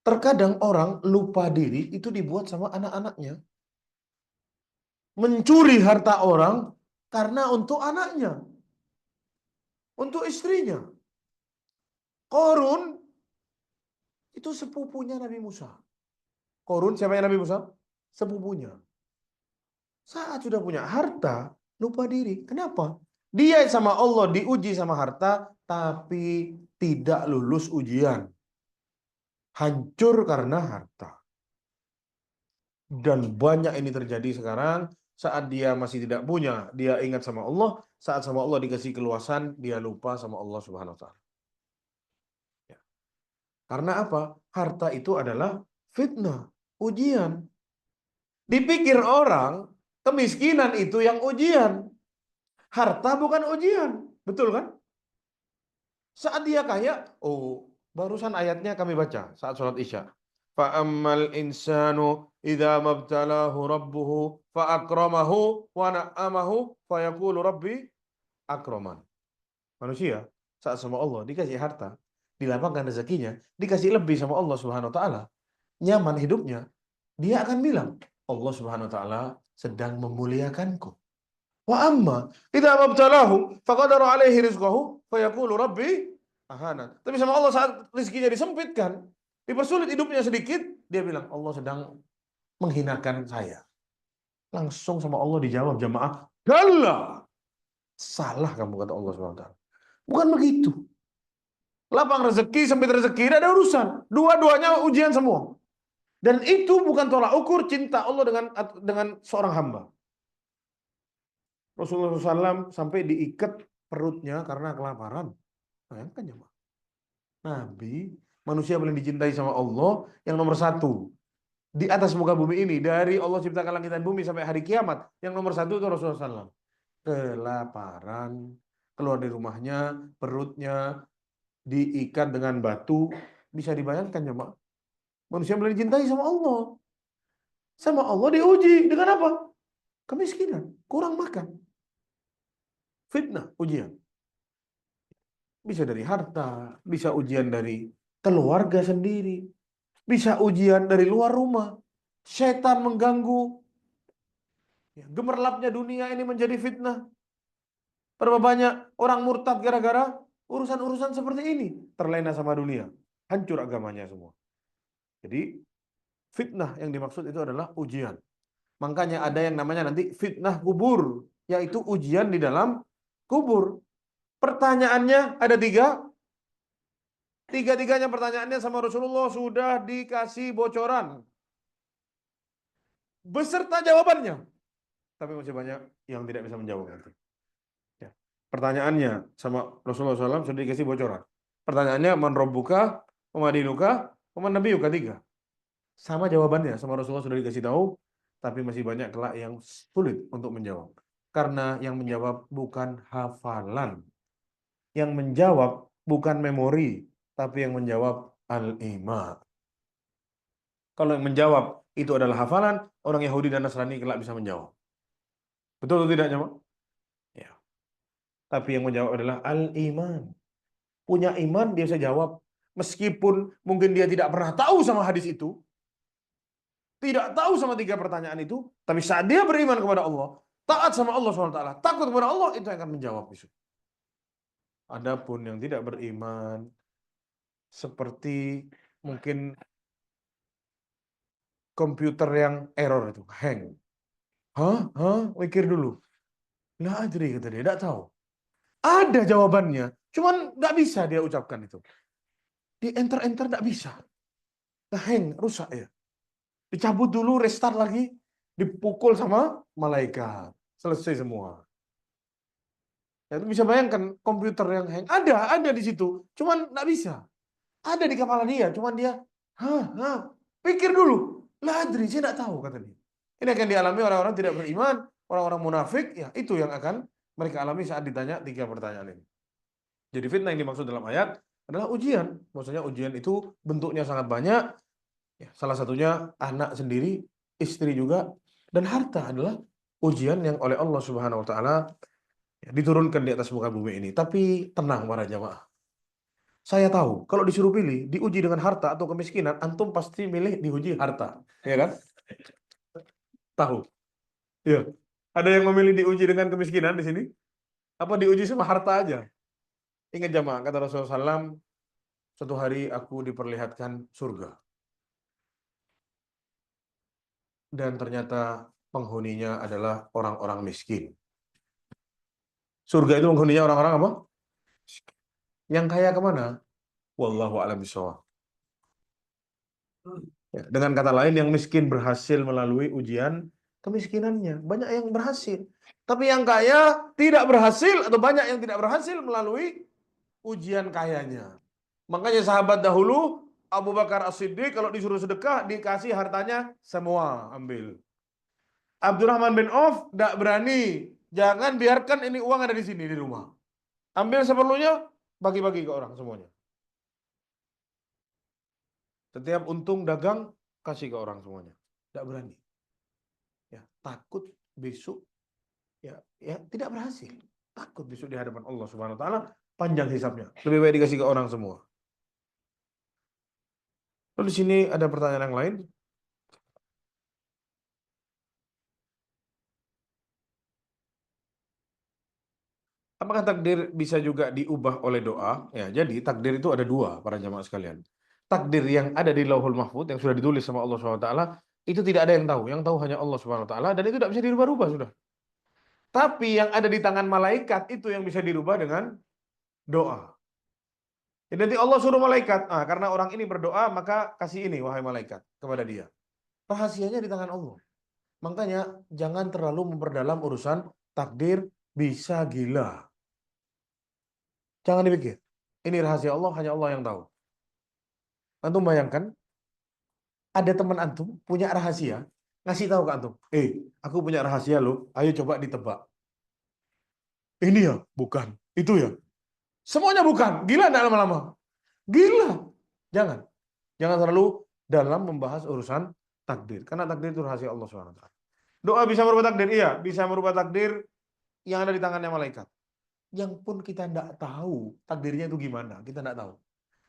Speaker 1: Terkadang orang lupa diri itu dibuat sama anak-anaknya. Mencuri harta orang karena untuk anaknya, untuk istrinya. Korun itu sepupunya Nabi Musa. Korun siapa yang Nabi Musa? Sepupunya. Saat sudah punya harta, lupa diri. Kenapa? Dia sama Allah diuji sama harta, tapi tidak lulus ujian. Hancur karena harta. Dan banyak ini terjadi sekarang. Saat dia masih tidak punya, dia ingat sama Allah. Saat sama Allah dikasih keluasan, dia lupa sama Allah Subhanahu wa taala. Ya. Karena apa? Harta itu adalah fitnah, ujian. Dipikir orang, kemiskinan itu yang ujian. Harta bukan ujian. Betul kan? Saat dia kaya, oh, barusan ayatnya kami baca saat sholat Isya. Fa'ammal insanu idza mabtalahu rabbuhu fa'akramahu wa na'amahu fayaqulu rabbi akraman. Manusia saat sama Allah dikasih harta, dilapangkan rezekinya, dikasih lebih sama Allah Subhanahu wa taala, nyaman hidupnya, dia akan bilang, Allah Subhanahu wa taala sedang memuliakanku. Wa amma idza mabtalahu faqadara alaihi rizqahu fayaqulu rabbi ahana. Tapi sama Allah saat rezekinya disempitkan, dipersulit hidupnya sedikit, dia bilang Allah sedang menghinakan saya. Langsung sama Allah dijawab jamaah, "Kalla." Salah kamu kata Allah Subhanahu wa taala. Bukan begitu. Lapang rezeki, sempit rezeki, tidak ada urusan. Dua-duanya ujian semua. Dan itu bukan tolak ukur cinta Allah dengan seorang hamba. Rasulullah SAW sampai diikat perutnya karena kelaparan. Bayangkan ya, Pak. Nabi, manusia paling dicintai sama Allah, yang nomor satu di atas muka bumi ini, dari Allah ciptakan langit dan bumi sampai hari kiamat, yang nomor satu itu Rasulullah SAW. Kelaparan, keluar dari rumahnya, perutnya diikat dengan batu. Bisa dibayangkan ya, Pak. Manusia paling dicintai sama Allah. Sama Allah diuji dengan apa? Kemiskinan, kurang makan. Fitnah, ujian. Bisa dari harta, bisa ujian dari keluarga sendiri, bisa ujian dari luar rumah. Setan mengganggu. Ya, gemerlapnya dunia ini menjadi fitnah. Berapa banyak orang murtad gara-gara urusan-urusan seperti ini. Terlena sama dunia. Hancur agamanya semua. Jadi fitnah yang dimaksud itu adalah ujian. Makanya ada yang namanya nanti fitnah kubur. Yaitu ujian di dalam kubur. Pertanyaannya ada tiga. Tiga-tiganya pertanyaannya sama Rasulullah sudah dikasih bocoran. Beserta jawabannya. Tapi masih banyak yang tidak bisa menjawab. Ya. Pertanyaannya sama Rasulullah SAW sudah dikasih bocoran. Pertanyaannya man rabbuka, wa madinuka, wa man nabiyuka, tiga. Sama jawabannya sama Rasulullah sudah dikasih tahu, tapi masih banyak kelak yang sulit untuk menjawab. Karena yang menjawab bukan hafalan. Yang menjawab bukan memori, tapi yang menjawab al-ima. Kalau yang menjawab itu adalah hafalan, orang Yahudi dan Nasrani kelak bisa menjawab. Betul atau tidak, Jamaah? Ya. Tapi yang menjawab adalah al-iman. Punya iman, dia bisa jawab. Meskipun mungkin dia tidak pernah tahu sama hadis itu, tidak tahu sama tiga pertanyaan itu, tapi saat dia beriman kepada Allah, taat sama Allah SWT, takut kepada Allah, itu yang akan menjawab besok. Adapun yang tidak beriman, seperti mungkin komputer yang error itu, hang. Mikir dulu. Lah adri, kata dia, tidak tahu. Ada jawabannya, cuman nggak bisa dia ucapkan itu. Di enter nggak bisa. Hang, rusak ya. Dicabut dulu, restart lagi, dipukul sama malaikat. Selesai semua. Ya, itu bisa bayangkan komputer yang hang. Ada di situ. Cuman nggak bisa. Ada di kepala dia. Cuman dia, pikir dulu. Ladri, saya nggak tahu, kata dia. Ini akan dialami orang-orang tidak beriman, orang-orang munafik. Ya, itu yang akan mereka alami saat ditanya tiga pertanyaan ini. Jadi fitnah yang dimaksud dalam ayat adalah ujian. Maksudnya ujian itu bentuknya sangat banyak. Ya, salah satunya anak sendiri, istri juga, dan harta adalah ujian yang oleh Allah Subhanahu Wa Taala diturunkan di atas muka bumi ini. Tapi tenang para jamaah. Saya tahu kalau disuruh pilih diuji dengan harta atau kemiskinan, antum pasti milih diuji harta, ya kan? Tahu? Ya. Ada yang memilih diuji dengan kemiskinan di sini? Apa diuji sama harta aja? Ingat jamaah, kata Rasulullah SAW, suatu hari aku diperlihatkan surga. Dan ternyata penghuninya adalah orang-orang miskin. Surga itu penghuninya orang-orang apa? Yang kaya kemana? Wallahu a'lam bishawab. Ya, dengan kata lain, yang miskin berhasil melalui ujian kemiskinannya. Banyak yang berhasil. Tapi yang kaya tidak berhasil, atau banyak yang tidak berhasil melalui ujian kayanya. Makanya sahabat dahulu, Abu Bakar As-Siddiq kalau disuruh sedekah, dikasih hartanya semua, ambil. Abdurrahman bin Auf tidak berani. Jangan biarkan ini uang ada di sini di rumah. Ambil seperlunya, bagi-bagi ke orang semuanya. Setiap untung dagang, kasih ke orang semuanya. Tidak berani. Ya, takut besok tidak berhasil. Takut besok di hadapan Allah Subhanahu Wa Taala panjang hisapnya. Lebih baik dikasih ke orang semua. Lalu di sini ada pertanyaan yang lain. Apakah takdir bisa juga diubah oleh doa? Ya, jadi takdir itu ada dua, para jamaah sekalian. Takdir yang ada di Lauhul Mahfuz yang sudah ditulis sama Allah Subhanahu Wa Taala itu tidak ada yang tahu. Yang tahu hanya Allah Subhanahu Wa Taala, dan itu tidak bisa dirubah-rubah sudah. Tapi yang ada di tangan malaikat itu yang bisa dirubah dengan doa. Jadi nanti Allah suruh malaikat, karena orang ini berdoa, maka kasih ini wahai malaikat kepada dia. Rahasianya di tangan Allah. Makanya jangan terlalu memperdalam urusan takdir, bisa gila. Jangan dipikir. Ini rahasia Allah, hanya Allah yang tahu. Antum bayangkan, ada teman antum punya rahasia, ngasih tahu ke antum, aku punya rahasia loh, ayo coba ditebak. Ini ya, bukan. Itu ya. Semuanya bukan. Gila enggak lama-lama? Gila. Jangan. Jangan terlalu dalam membahas urusan takdir. Karena takdir itu rahasia Allah SWT. Doa bisa merubah takdir? Iya. Bisa merubah takdir yang ada di tangannya malaikat. Yang pun kita tidak tahu takdirnya itu gimana. Kita tidak tahu.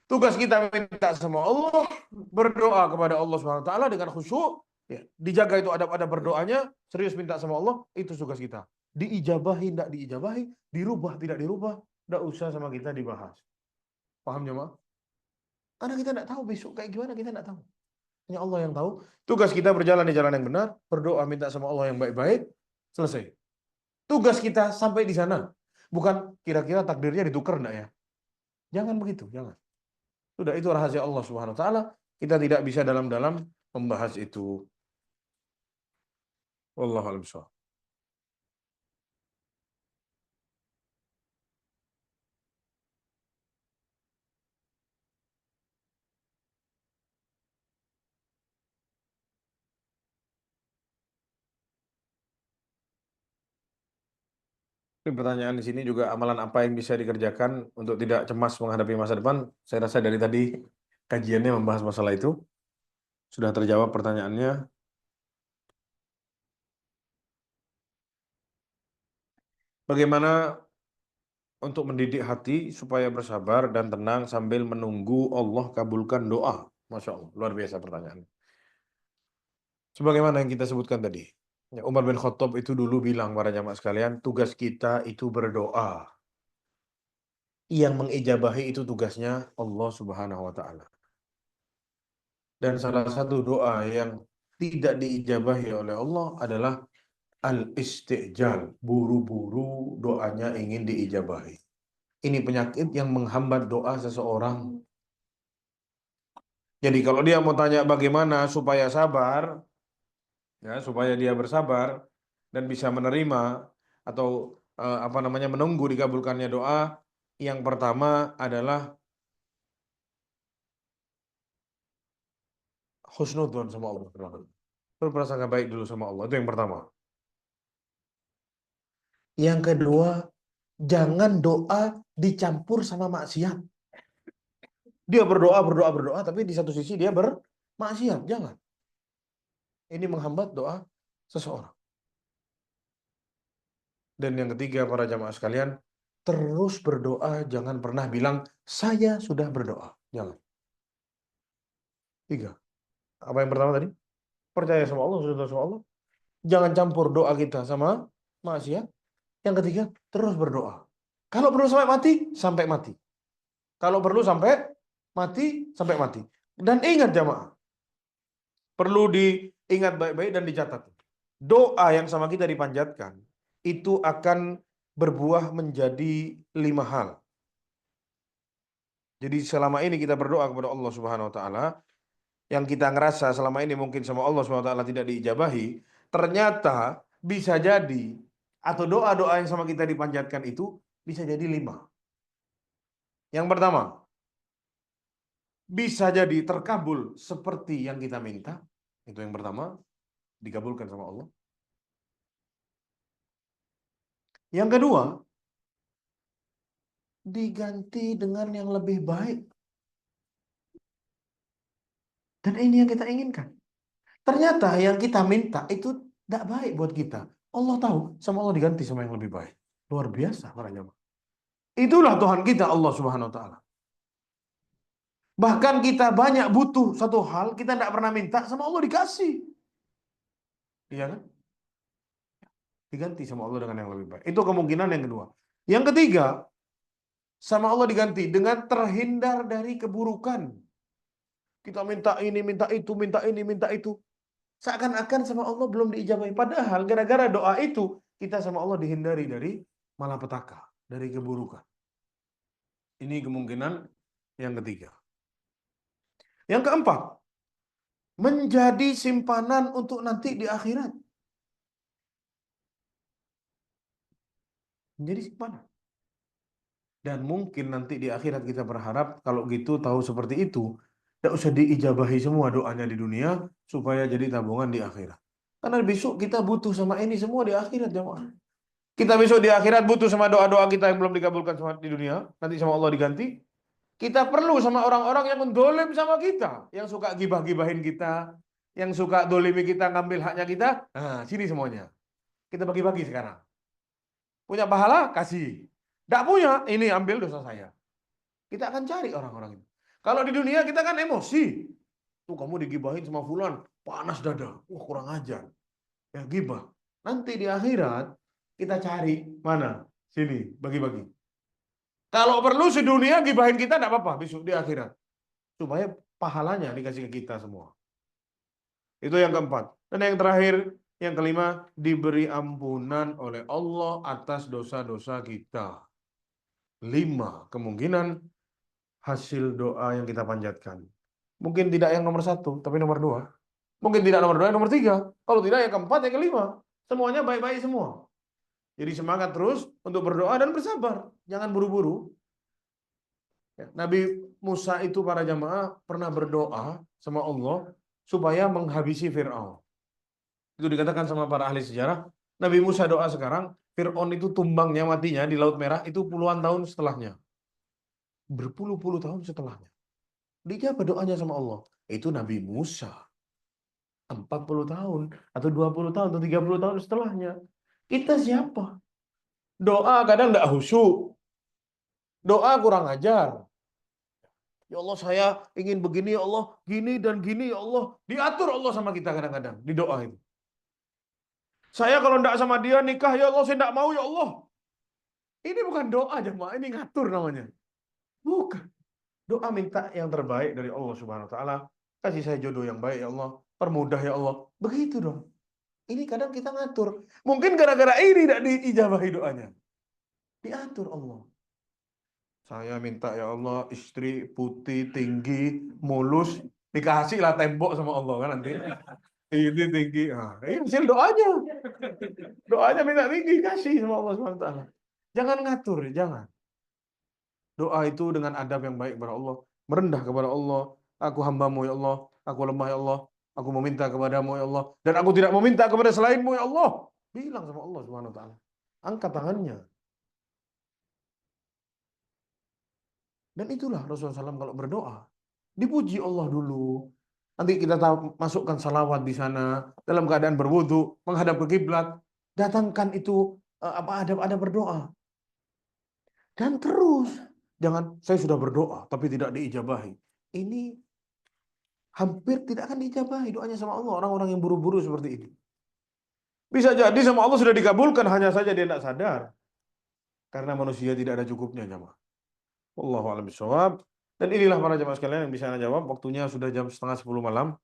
Speaker 1: Tugas kita minta sama Allah, berdoa kepada Allah SWT dengan khusyuk, Ya, dijaga itu adab-adab berdoanya, serius minta sama Allah, itu tugas kita. Diijabahi, tidak diijabahi, dirubah, tidak dirubah, tidak usah sama kita dibahas. Paham jemaah? Karena kita tidak tahu besok kayak gimana, kita tidak tahu. Hanya Allah yang tahu. Tugas kita berjalan di jalan yang benar, berdoa minta sama Allah yang baik-baik, selesai. Tugas kita sampai di sana. Bukan kira-kira takdirnya ditukar enggak ya? Jangan begitu, jangan. Sudah, itu rahasia Allah Subhanahu wa taala. Kita tidak bisa dalam-dalam membahas itu. Wallahu a'lam bishawab. Ini pertanyaan di sini juga, amalan apa yang bisa dikerjakan untuk tidak cemas menghadapi masa depan? Saya rasa dari tadi kajiannya membahas masalah itu. Sudah terjawab pertanyaannya. Bagaimana untuk mendidik hati supaya bersabar dan tenang sambil menunggu Allah kabulkan doa? Masya Allah, luar biasa pertanyaan. Sebagaimana yang kita sebutkan tadi. Ya, Umar bin Khattab itu dulu bilang, para jamaah sekalian, tugas kita itu berdoa. Yang mengijabahi itu tugasnya Allah Subhanahu wa taala. Dan salah satu doa yang tidak diijabahi oleh Allah adalah al-istijal, buru-buru doanya ingin diijabahi. Ini penyakit yang menghambat doa seseorang. Jadi kalau dia mau tanya bagaimana supaya sabar, ya, supaya dia bersabar dan bisa menerima atau apa namanya, menunggu dikabulkannya doa, yang pertama adalah husnudzon sama Allah. Berprasangka baik dulu sama Allah, itu yang pertama. Yang kedua, jangan doa dicampur sama maksiat. Dia berdoa, berdoa, berdoa, tapi di satu sisi dia bermaksiat. Jangan. Ini menghambat doa seseorang. Dan yang ketiga, para jamaah sekalian, terus berdoa, jangan pernah bilang, saya sudah berdoa. Jangan. Tiga. Apa yang pertama tadi? Percaya sama Allah, sudah sama Allah. Jangan campur doa kita sama maksiat. Yang ketiga, terus berdoa. Kalau perlu sampai mati, sampai mati. Kalau perlu sampai mati, sampai mati. Dan ingat jamaah, perlu diingat baik-baik dan dicatat. Doa yang sama kita dipanjatkan, itu akan berbuah menjadi 5 hal. Jadi selama ini kita berdoa kepada Allah Subhanahu wa taala, yang kita ngerasa selama ini mungkin sama Allah Subhanahu wa taala tidak diijabahi, ternyata bisa jadi, atau doa-doa yang sama kita dipanjatkan itu bisa jadi 5. Yang pertama, bisa jadi terkabul seperti yang kita minta. Itu yang pertama, dikabulkan sama Allah. Yang kedua, diganti dengan yang lebih baik. Dan ini yang kita inginkan. Ternyata yang kita minta itu tidak baik buat kita. Allah tahu, sama Allah diganti sama yang lebih baik. Luar biasa para jamaah. Itulah Tuhan kita, Allah Subhanahu wa taala. Bahkan kita banyak butuh satu hal, kita tidak pernah minta, sama Allah dikasih. Iya kan? Diganti sama Allah dengan yang lebih baik. Itu kemungkinan yang kedua. Yang ketiga, sama Allah diganti dengan terhindar dari keburukan. Kita minta ini, minta itu, minta ini, minta itu. Seakan-akan sama Allah belum diijabahi. Padahal gara-gara doa itu, kita sama Allah dihindari dari malapetaka, dari keburukan. Ini kemungkinan yang ketiga. Yang keempat, menjadi simpanan untuk nanti di akhirat. Menjadi simpanan. Dan mungkin nanti di akhirat kita berharap, kalau gitu tahu seperti itu, tidak usah diijabahi semua doanya di dunia, supaya jadi tabungan di akhirat. Karena besok kita butuh sama ini semua di akhirat, jemaah. Kita besok di akhirat butuh sama doa-doa kita yang belum dikabulkan sama di dunia, nanti sama Allah diganti. Kita perlu sama orang-orang yang mendolim sama kita, yang suka gibah-gibahin kita, yang suka dolimi kita, ngambil haknya kita. Nah, sini semuanya. Kita bagi-bagi sekarang. Punya pahala, kasih. Tidak punya, ini ambil dosa saya. Kita akan cari orang-orang itu. Kalau di dunia kita kan emosi. Tuh kamu digibahin sama fulan, panas dada, wah kurang ajar, ya gibah. Nanti di akhirat kita cari mana, sini bagi-bagi. Kalau perlu sedunia gibahin kita tidak apa-apa besok di akhirat, supaya pahalanya dikasih ke kita semua. Itu yang keempat. Dan yang terakhir, yang kelima, diberi ampunan oleh Allah atas dosa-dosa kita. 5 kemungkinan hasil doa yang kita panjatkan. Mungkin tidak yang nomor 1, tapi nomor 2. Mungkin tidak nomor 2, nomor 3. Kalau tidak yang keempat, yang kelima. Semuanya baik-baik semua. Jadi semangat terus untuk berdoa dan bersabar. Jangan buru-buru. Nabi Musa itu para jamaah pernah berdoa sama Allah supaya menghabisi Fir'aun. Itu dikatakan sama para ahli sejarah. Nabi Musa doa sekarang, Fir'aun itu tumbangnya matinya di Laut Merah itu puluhan tahun setelahnya. Berpuluh-puluh tahun setelahnya. Dijawab doanya sama Allah. Itu Nabi Musa. 40 tahun atau 20 tahun atau 30 tahun setelahnya. Kita siapa? Doa kadang tidak khusyuk. Doa kurang ajar. Ya Allah saya ingin begini ya Allah. Gini dan gini ya Allah. Diatur Allah sama kita kadang-kadang. Di doa itu. Saya kalau tidak sama dia nikah ya Allah. Saya tidak mau ya Allah. Ini bukan doa jemaah. Ini ngatur namanya. Bukan. Doa minta yang terbaik dari Allah Subhanahu Wa Taala. Kasih saya jodoh yang baik ya Allah. Permudah ya Allah. Begitu dong. Ini kadang kita ngatur. Mungkin gara-gara ini tidak diijabahi doanya. Diatur Allah. Saya minta ya Allah istri putih, tinggi, mulus. Dikasih lah tembok sama Allah kan nanti. Ini tinggi. Nah, ini hasil doanya. Doanya minta tinggi, kasih sama Allah SWT. Jangan ngatur, jangan. Doa itu dengan adab yang baik kepada Allah. Merendah kepada Allah. Aku hambamu ya Allah. Aku lemah ya Allah. Aku meminta kepadamu ya Allah. Dan aku tidak meminta kepada selainmu ya Allah. Bilang sama Allah SWT. Angkat tangannya. Dan itulah Rasulullah SAW kalau berdoa. Dipuji Allah dulu. Nanti kita masukkan salawat di sana. Dalam keadaan berwudu. Menghadap ke kiblat. Datangkan itu ada berdoa. Dan terus. Jangan, saya sudah berdoa. Tapi tidak diijabahi. Ini hampir tidak akan diijabahi doanya sama Allah. Orang-orang yang buru-buru seperti ini. Bisa jadi sama Allah sudah dikabulkan. Hanya saja dia tidak sadar. Karena manusia tidak ada cukupnya jamaah. Wallahu a'lam bishawab. Dan inilah para jamaah sekalian yang bisa Anda jawab. Waktunya sudah jam setengah 10 malam.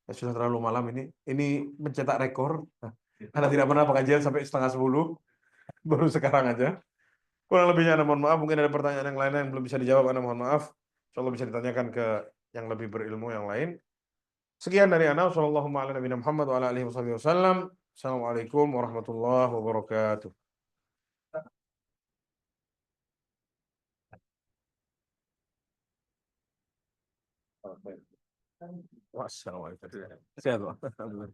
Speaker 1: Ya, sudah terlalu malam ini. Ini mencetak rekor. Anda tidak pernah pengajian sampai setengah 10. Baru sekarang aja. Kurang lebihnya Anda mohon maaf. Mungkin ada pertanyaan yang lainnya yang belum bisa dijawab. Anda mohon maaf. InsyaAllah bisa ditanyakan ke yang lebih berilmu yang lain. Sekian dari Anda. Assalamualaikum warahmatullahi wabarakatuh. Wassalamualaikum. Sehat, Pak. Alhamdulillah.